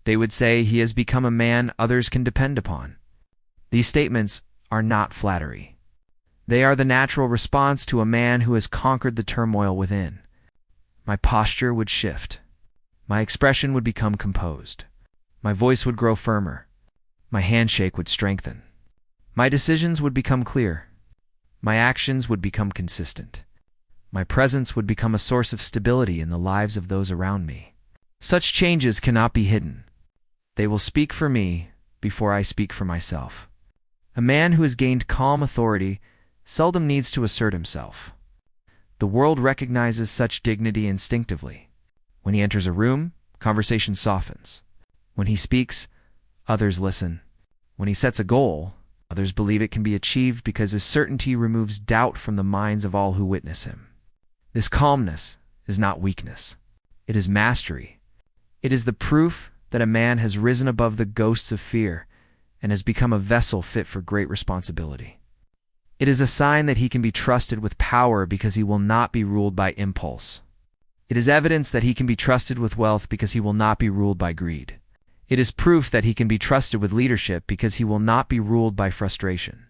They would say he has become a man others can depend upon. These statements are not flattery. They are the natural response to a man who has conquered the turmoil within. My posture would shift. My expression would become composed. My voice would grow firmer. My handshake would strengthen. My decisions would become clear. My actions would become consistent. My presence would become a source of stability in the lives of those around me. Such changes cannot be hidden. They will speak for me before I speak for myself. A man who has gained calm authority seldom needs to assert himself. The world recognizes such dignity instinctively. When he enters a room, conversation softens. When he speaks, others listen. When he sets a goal, others believe it can be achieved because his certainty removes doubt from the minds of all who witness him. This calmness is not weakness. It is mastery. It is the proof that a man has risen above the ghosts of fear and has become a vessel fit for great responsibility. It is a sign that he can be trusted with power because he will not be ruled by impulse. It is evidence that he can be trusted with wealth because he will not be ruled by greed. It is proof that he can be trusted with leadership because he will not be ruled by frustration.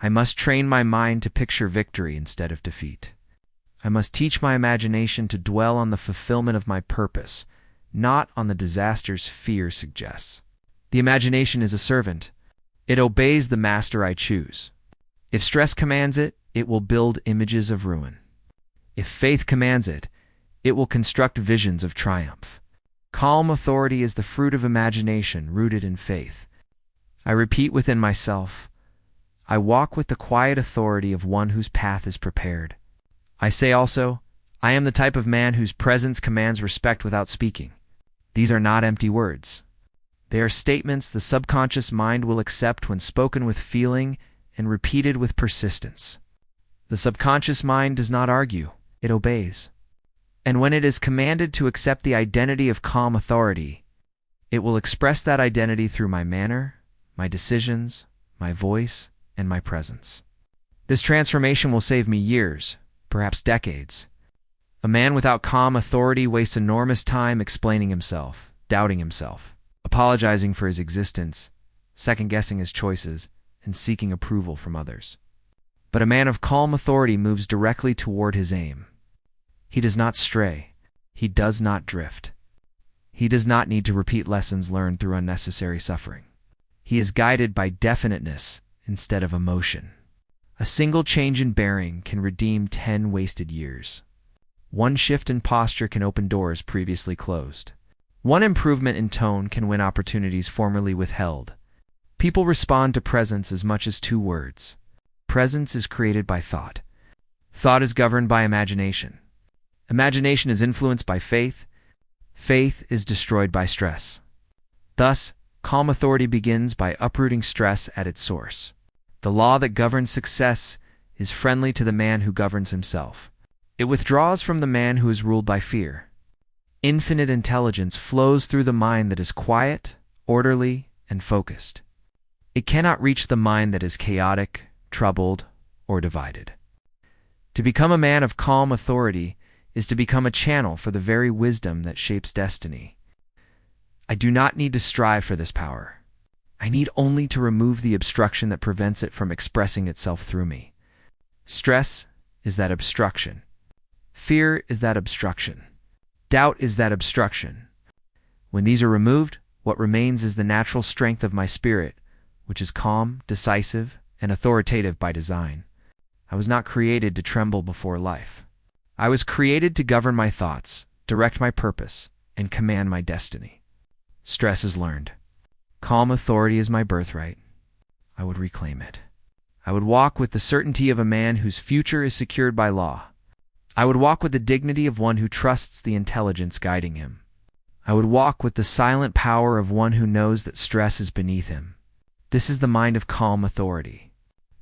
I must train my mind to picture victory instead of defeat. I must teach my imagination to dwell on the fulfillment of my purpose, not on the disasters fear suggests. The imagination is a servant. It obeys the master I choose. If stress commands it, it will build images of ruin. If faith commands it, it will construct visions of triumph. Calm authority is the fruit of imagination rooted in faith. I repeat within myself, I walk with the quiet authority of one whose path is prepared. I say also, I am the type of man whose presence commands respect without speaking. These are not empty words. They are statements the subconscious mind will accept when spoken with feeling and repeated with persistence. The subconscious mind does not argue, it obeys. And when it is commanded to accept the identity of calm authority, it will express that identity through my manner, my decisions, my voice, and my presence. This transformation will save me years, perhaps decades. A man without calm authority wastes enormous time explaining himself, doubting himself, apologizing for his existence, second-guessing his choices, and seeking approval from others. But a man of calm authority moves directly toward his aim. He does not stray. He does not drift. He does not need to repeat lessons learned through unnecessary suffering. He is guided by definiteness instead of emotion. A single change in bearing can redeem 10 wasted years. One shift in posture can open doors previously closed. One improvement in tone can win opportunities formerly withheld. People respond to presence as much as 2 words. Presence is created by thought. Thought is governed by imagination. Imagination is influenced by faith. Faith is destroyed by stress. Thus, calm authority begins by uprooting stress at its source. The law that governs success is friendly to the man who governs himself. It withdraws from the man who is ruled by fear. Infinite intelligence flows through the mind that is quiet, orderly, and focused. It cannot reach the mind that is chaotic, troubled, or divided. To become a man of calm authority is to become a channel for the very wisdom that shapes destiny. I do not need to strive for this power. I need only to remove the obstruction that prevents it from expressing itself through me. Stress is that obstruction. Fear is that obstruction. Doubt is that obstruction. When these are removed, what remains is the natural strength of my spirit, which is calm, decisive, and authoritative by design. I was not created to tremble before life. I was created to govern my thoughts, direct my purpose, and command my destiny. Stress is learned. Calm authority is my birthright. I would reclaim it. I would walk with the certainty of a man whose future is secured by law. I would walk with the dignity of one who trusts the intelligence guiding him. I would walk with the silent power of one who knows that stress is beneath him. This is the mind of calm authority.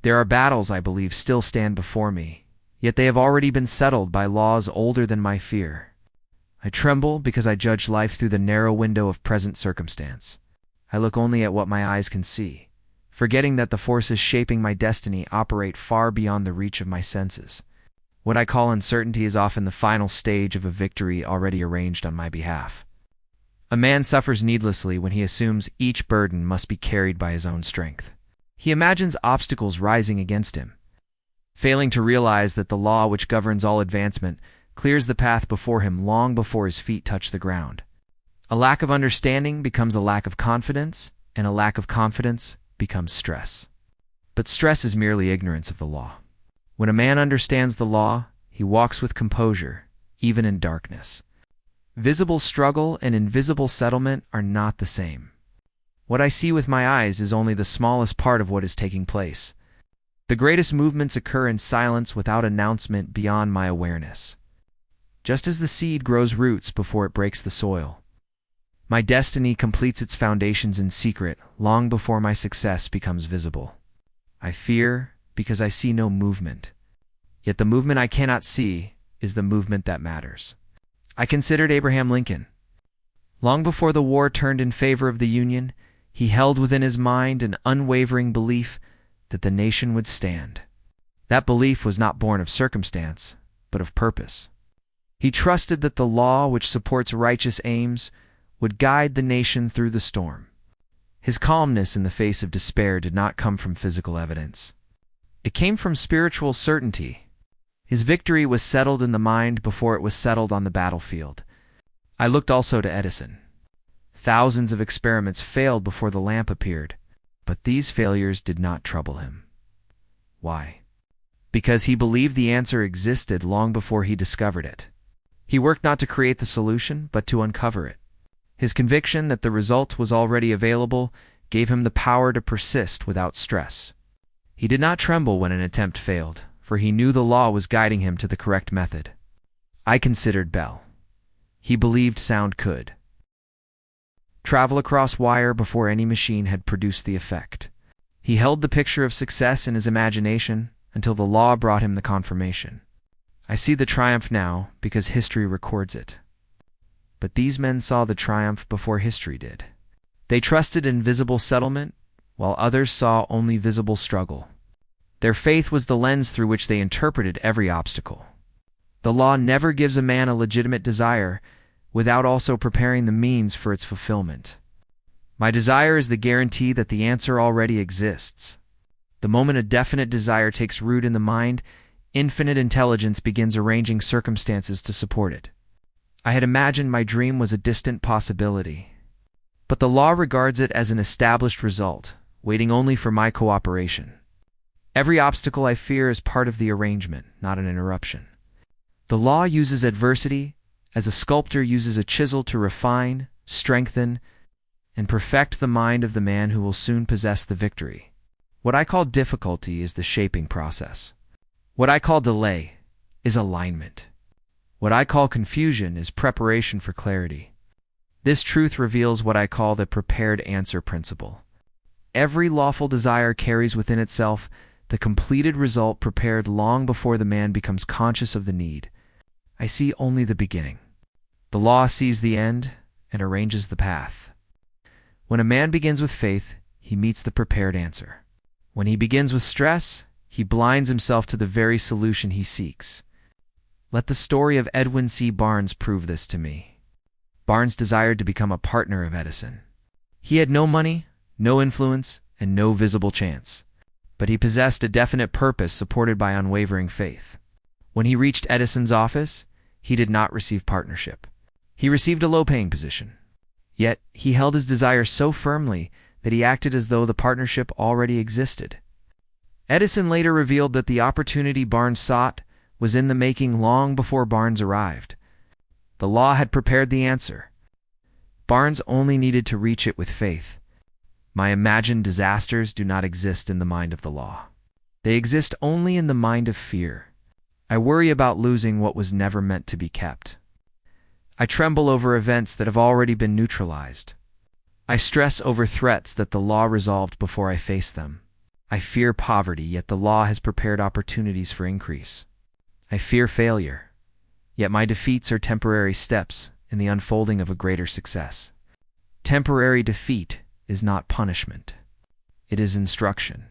There are battles I believe still stand before me, yet they have already been settled by laws older than my fear. I tremble because I judge life through the narrow window of present circumstance. I look only at what my eyes can see, forgetting that the forces shaping my destiny operate far beyond the reach of my senses. What I call uncertainty is often the final stage of a victory already arranged on my behalf. A man suffers needlessly when he assumes each burden must be carried by his own strength. He imagines obstacles rising against him, failing to realize that the law which governs all advancement clears the path before him long before his feet touch the ground. A lack of understanding becomes a lack of confidence, and a lack of confidence becomes stress. But stress is merely ignorance of the law. When a man understands the law, he walks with composure, even in darkness. Visible struggle and invisible settlement are not the same. What I see with my eyes is only the smallest part of what is taking place. The greatest movements occur in silence without announcement beyond my awareness. Just as the seed grows roots before it breaks the soil, my destiny completes its foundations in secret long before my success becomes visible. I fear because I see no movement. Yet the movement I cannot see is the movement that matters. I considered Abraham Lincoln. Long before the war turned in favor of the Union, he held within his mind an unwavering belief that the nation would stand. That belief was not born of circumstance, but of purpose. He trusted that the law which supports righteous aims would guide the nation through the storm. His calmness in the face of despair did not come from physical evidence. It came from spiritual certainty. His victory was settled in the mind before it was settled on the battlefield. I looked also to Edison. Thousands of experiments failed before the lamp appeared, but these failures did not trouble him. Why? Because he believed the answer existed long before he discovered it. He worked not to create the solution, but to uncover it. His conviction that the result was already available gave him the power to persist without stress. He did not tremble when an attempt failed, for he knew the law was guiding him to the correct method. I considered Bell. He believed sound could travel across wire before any machine had produced the effect. He held the picture of success in his imagination until the law brought him the confirmation. I see the triumph now because history records it. But these men saw the triumph before history did. They trusted in visible settlement, while others saw only visible struggle. Their faith was the lens through which they interpreted every obstacle. The law never gives a man a legitimate desire without also preparing the means for its fulfillment. My desire is the guarantee that the answer already exists. The moment a definite desire takes root in the mind, infinite intelligence begins arranging circumstances to support it. I had imagined my dream was a distant possibility, but the law regards it as an established result, waiting only for my cooperation. Every obstacle I fear is part of the arrangement, not an interruption. The law uses adversity as a sculptor uses a chisel to refine, strengthen, and perfect the mind of the man who will soon possess the victory. What I call difficulty is the shaping process. What I call delay is alignment. What I call confusion is preparation for clarity. This truth reveals what I call the prepared answer principle. Every lawful desire carries within itself the completed result prepared long before the man becomes conscious of the need. I see only the beginning. The law sees the end and arranges the path. When a man begins with faith, he meets the prepared answer. When he begins with stress, he blinds himself to the very solution he seeks. Let the story of Edwin C. Barnes prove this to me. Barnes desired to become a partner of Edison. He had no money, no influence, and no visible chance. But he possessed a definite purpose supported by unwavering faith. When he reached Edison's office, he did not receive partnership. He received a low-paying position. Yet, he held his desire so firmly that he acted as though the partnership already existed. Edison later revealed that the opportunity Barnes sought was in the making long before Barnes arrived. The law had prepared the answer. Barnes only needed to reach it with faith. My imagined disasters do not exist in the mind of the law. They exist only in the mind of fear. I worry about losing what was never meant to be kept. I tremble over events that have already been neutralized. I stress over threats that the law resolved before I face them. I fear poverty, yet the law has prepared opportunities for increase. I fear failure, yet my defeats are temporary steps in the unfolding of a greater success. Temporary defeat is not punishment. It is instruction.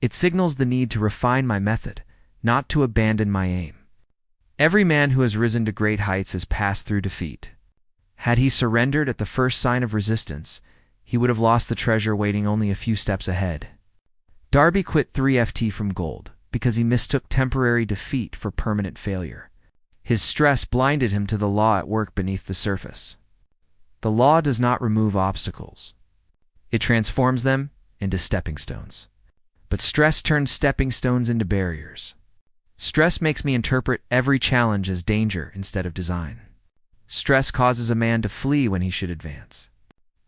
It signals the need to refine my method, not to abandon my aim. Every man who has risen to great heights has passed through defeat. Had he surrendered at the first sign of resistance, he would have lost the treasure waiting only a few steps ahead. Darby quit 3FT from gold because he mistook temporary defeat for permanent failure. His stress blinded him to the law at work beneath the surface. The law does not remove obstacles. It transforms them into stepping stones. But stress turns stepping stones into barriers. Stress makes me interpret every challenge as danger instead of design. Stress causes a man to flee when he should advance.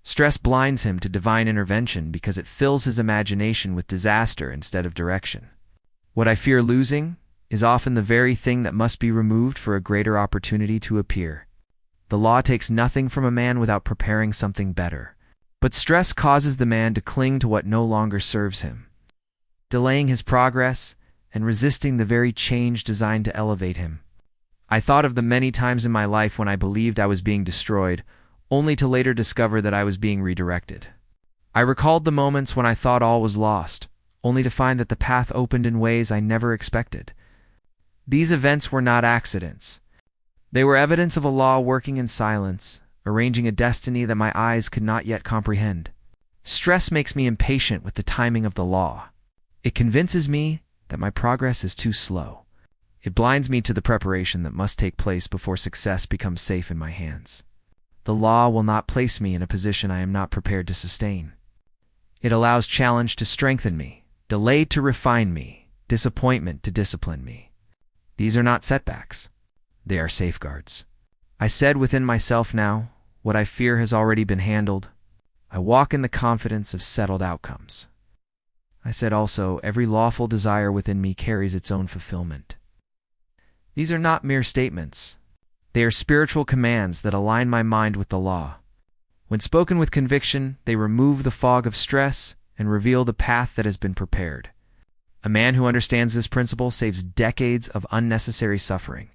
Stress blinds him to divine intervention because it fills his imagination with disaster instead of direction. What I fear losing is often the very thing that must be removed for a greater opportunity to appear. The law takes nothing from a man without preparing something better. But stress causes the man to cling to what no longer serves him, delaying his progress and resisting the very change designed to elevate him. I thought of the many times in my life when I believed I was being destroyed, only to later discover that I was being redirected. I recalled the moments when I thought all was lost, only to find that the path opened in ways I never expected. These events were not accidents. They were evidence of a law working in silence, arranging a destiny that my eyes could not yet comprehend. Stress makes me impatient with the timing of the law. It convinces me that my progress is too slow. It blinds me to the preparation that must take place before success becomes safe in my hands. The law will not place me in a position I am not prepared to sustain. It allows challenge to strengthen me, delay to refine me, disappointment to discipline me. These are not setbacks. They are safeguards. I said within myself now, what I fear has already been handled. I walk in the confidence of settled outcomes. I said also, every lawful desire within me carries its own fulfillment. These are not mere statements. They are spiritual commands that align my mind with the law. When spoken with conviction, they remove the fog of stress and reveal the path that has been prepared. A man who understands this principle saves decades of unnecessary suffering.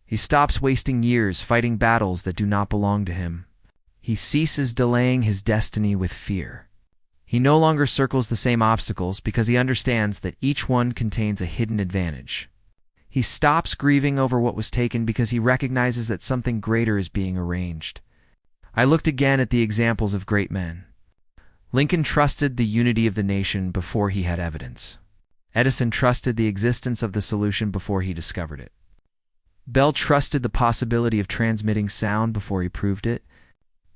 He stops wasting years fighting battles that do not belong to him. He ceases delaying his destiny with fear. He no longer circles the same obstacles because he understands that each one contains a hidden advantage. He stops grieving over what was taken because he recognizes that something greater is being arranged. I looked again at the examples of great men. Lincoln trusted the unity of the nation before he had evidence. Edison trusted the existence of the solution before he discovered it. Bell trusted the possibility of transmitting sound before he proved it.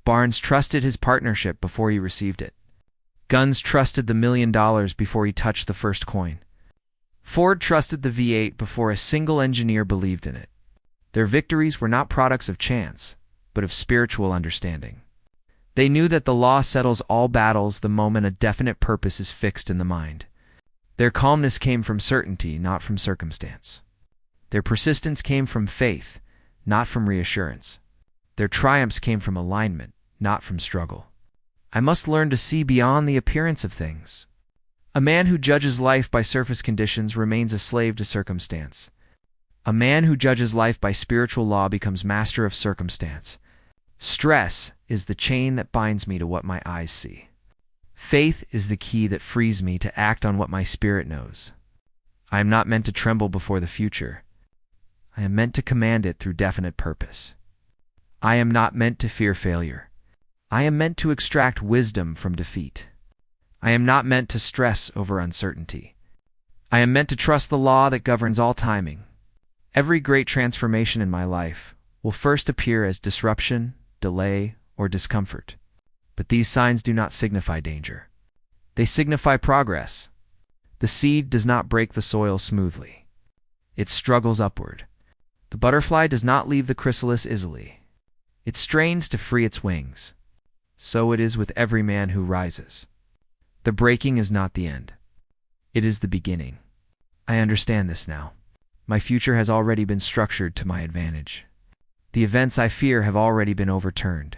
Barnes trusted his partnership before he received it. Guns trusted the $1 million before he touched the first coin. Ford trusted the V8 before a single engineer believed in it. Their victories were not products of chance, but of spiritual understanding. They knew that the law settles all battles the moment a definite purpose is fixed in the mind. Their calmness came from certainty, not from circumstance. Their persistence came from faith, not from reassurance. Their triumphs came from alignment, not from struggle. I must learn to see beyond the appearance of things. A man who judges life by surface conditions remains a slave to circumstance. A man who judges life by spiritual law becomes master of circumstance. Stress is the chain that binds me to what my eyes see. Faith is the key that frees me to act on what my spirit knows. I am not meant to tremble before the future. I am meant to command it through definite purpose. I am not meant to fear failure. I am meant to extract wisdom from defeat. I am not meant to stress over uncertainty. I am meant to trust the law that governs all timing. Every great transformation in my life will first appear as disruption, delay, or discomfort. But these signs do not signify danger. They signify progress. The seed does not break the soil smoothly. It struggles upward. The butterfly does not leave the chrysalis easily. It strains to free its wings. So it is with every man who rises. The breaking is not the end. It is the beginning. I understand this now. My future has already been structured to my advantage. The events I fear have already been overturned.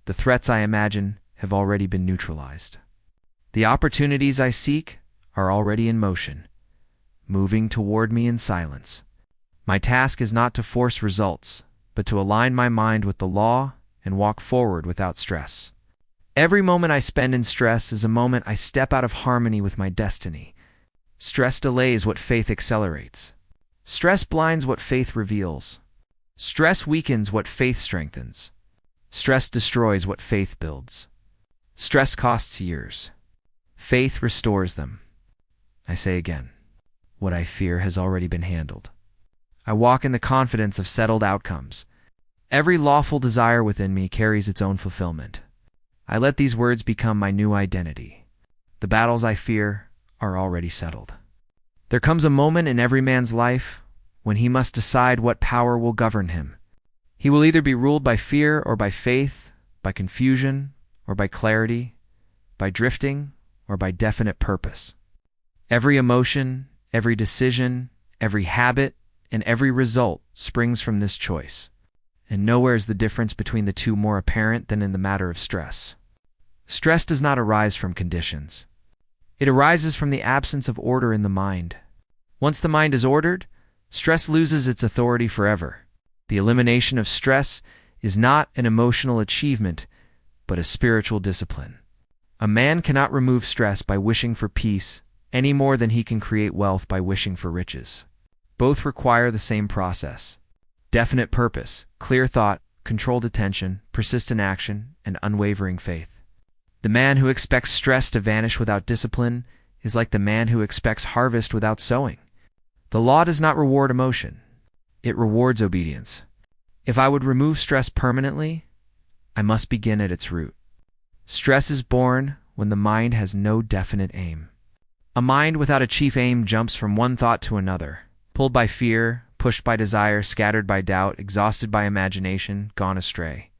The threats I imagine have already been neutralized. The opportunities I seek are already in motion, moving toward me in silence. My task is not to force results, but to align my mind with the law and walk forward without stress. Every moment I spend in stress is a moment I step out of harmony with my destiny. Stress delays what faith accelerates. Stress blinds what faith reveals. Stress weakens what faith strengthens. Stress destroys what faith builds. Stress costs years. Faith restores them. I say again, what I fear has already been handled. I walk in the confidence of settled outcomes. Every lawful desire within me carries its own fulfillment. I let these words become my new identity. The battles I fear are already settled. There comes a moment in every man's life when he must decide what power will govern him. He will either be ruled by fear or by faith, by confusion or by clarity, by drifting or by definite purpose. Every emotion, every decision, every habit, and every result springs from this choice. And nowhere is the difference between the two more apparent than in the matter of stress. Stress does not arise from conditions. It arises from the absence of order in the mind. Once the mind is ordered, stress loses its authority forever. The elimination of stress is not an emotional achievement, but a spiritual discipline. A man cannot remove stress by wishing for peace any more than he can create wealth by wishing for riches. Both require the same process: definite purpose, clear thought, controlled attention, persistent action, and unwavering faith. The man who expects stress to vanish without discipline is like the man who expects harvest without sowing. The law does not reward emotion. It rewards obedience. If I would remove stress permanently, I must begin at its root. Stress is born when the mind has no definite aim. A mind without a chief aim jumps from one thought to another, pulled by fear, pushed by desire, scattered by doubt, exhausted by imagination, gone astray.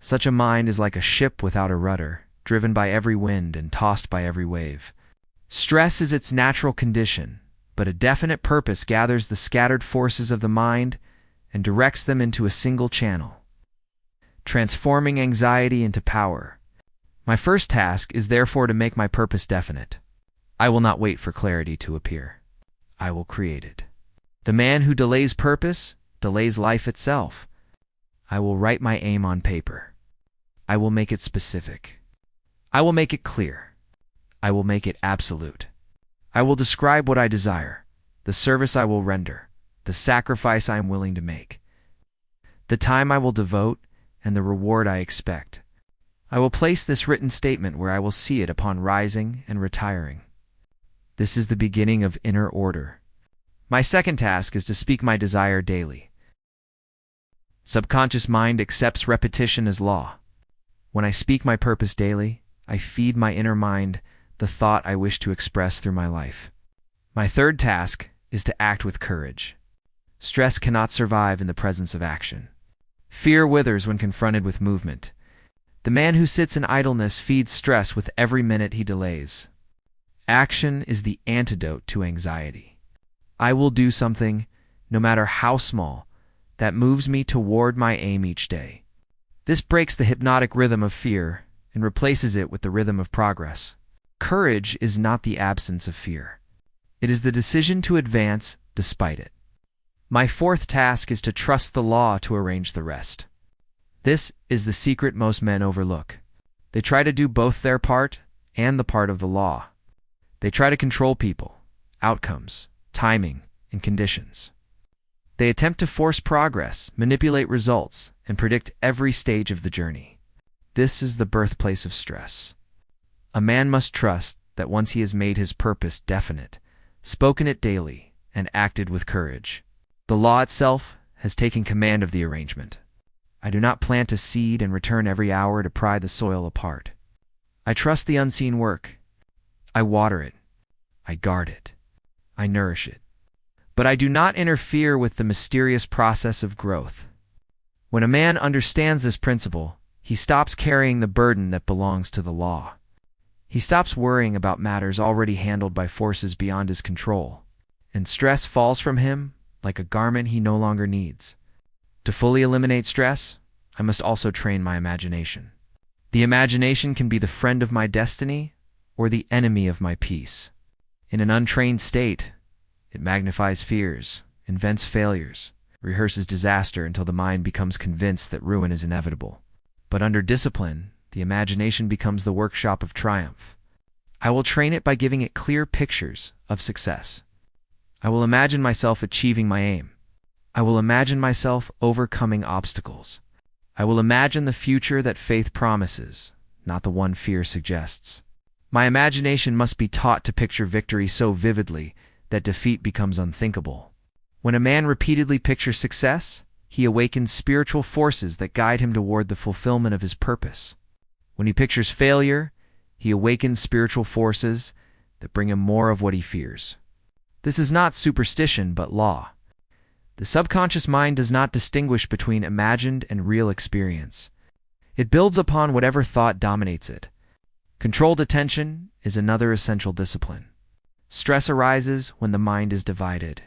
Such a mind is like a ship without a rudder, driven by every wind and tossed by every wave. Stress is its natural condition, but a definite purpose gathers the scattered forces of the mind and directs them into a single channel, transforming anxiety into power. My first task is therefore to make my purpose definite. I will not wait for clarity to appear. I will create it. The man who delays purpose delays life itself. I will write my aim on paper. I will make it specific. I will make it clear. I will make it absolute. I will describe what I desire, the service I will render, the sacrifice I am willing to make, the time I will devote, and the reward I expect. I will place this written statement where I will see it upon rising and retiring. This is the beginning of inner order. My second task is to speak my desire daily. Subconscious mind accepts repetition as law. When I speak my purpose daily, I feed my inner mind the thought I wish to express through my life. My third task is to act with courage. Stress cannot survive in the presence of action. Fear withers when confronted with movement. The man who sits in idleness feeds stress with every minute he delays. Action is the antidote to anxiety. I will do something, no matter how small, that moves me toward my aim each day. This breaks the hypnotic rhythm of fear and replaces it with the rhythm of progress. Courage is not the absence of fear. It is the decision to advance despite it. My fourth task is to trust the law to arrange the rest. This is the secret most men overlook. They try to do both their part and the part of the law. They try to control people, outcomes, timing, and conditions. They attempt to force progress, manipulate results, and predict every stage of the journey. This is the birthplace of stress. A man must trust that once he has made his purpose definite, spoken it daily, and acted with courage, the law itself has taken command of the arrangement. I do not plant a seed and return every hour to pry the soil apart. I trust the unseen work. I water it. I guard it. I nourish it. But I do not interfere with the mysterious process of growth. When a man understands this principle, he stops carrying the burden that belongs to the law. He stops worrying about matters already handled by forces beyond his control, and stress falls from him like a garment he no longer needs. To fully eliminate stress, I must also train my imagination. The imagination can be the friend of my destiny or the enemy of my peace. In an untrained state, it magnifies fears, invents failures, rehearses disaster until the mind becomes convinced that ruin is inevitable. But under discipline, the imagination becomes the workshop of triumph. I will train it by giving it clear pictures of success. I will imagine myself achieving my aim. I will imagine myself overcoming obstacles. I will imagine the future that faith promises, not the one fear suggests. My imagination must be taught to picture victory so vividly that defeat becomes unthinkable. When a man repeatedly pictures success, he awakens spiritual forces that guide him toward the fulfillment of his purpose. When he pictures failure, he awakens spiritual forces that bring him more of what he fears. This is not superstition, but law. The subconscious mind does not distinguish between imagined and real experience. It builds upon whatever thought dominates it. Controlled attention is another essential discipline. Stress arises when the mind is divided.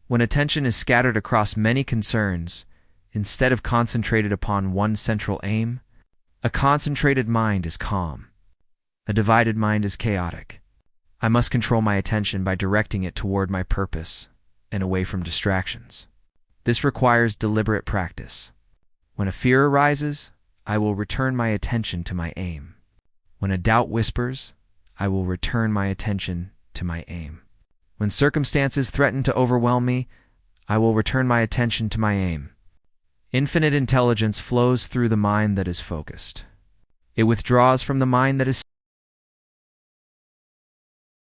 When attention is scattered across many concerns, instead of concentrated upon one central aim, a concentrated mind is calm. A divided mind is chaotic. I must control my attention by directing it toward my purpose and away from distractions. This requires deliberate practice. When a fear arises, I will return my attention to my aim. When a doubt whispers, I will return my attention to my aim. When circumstances threaten to overwhelm me, I will return my attention to my aim. Infinite intelligence flows through the mind that is focused. It withdraws from the mind that is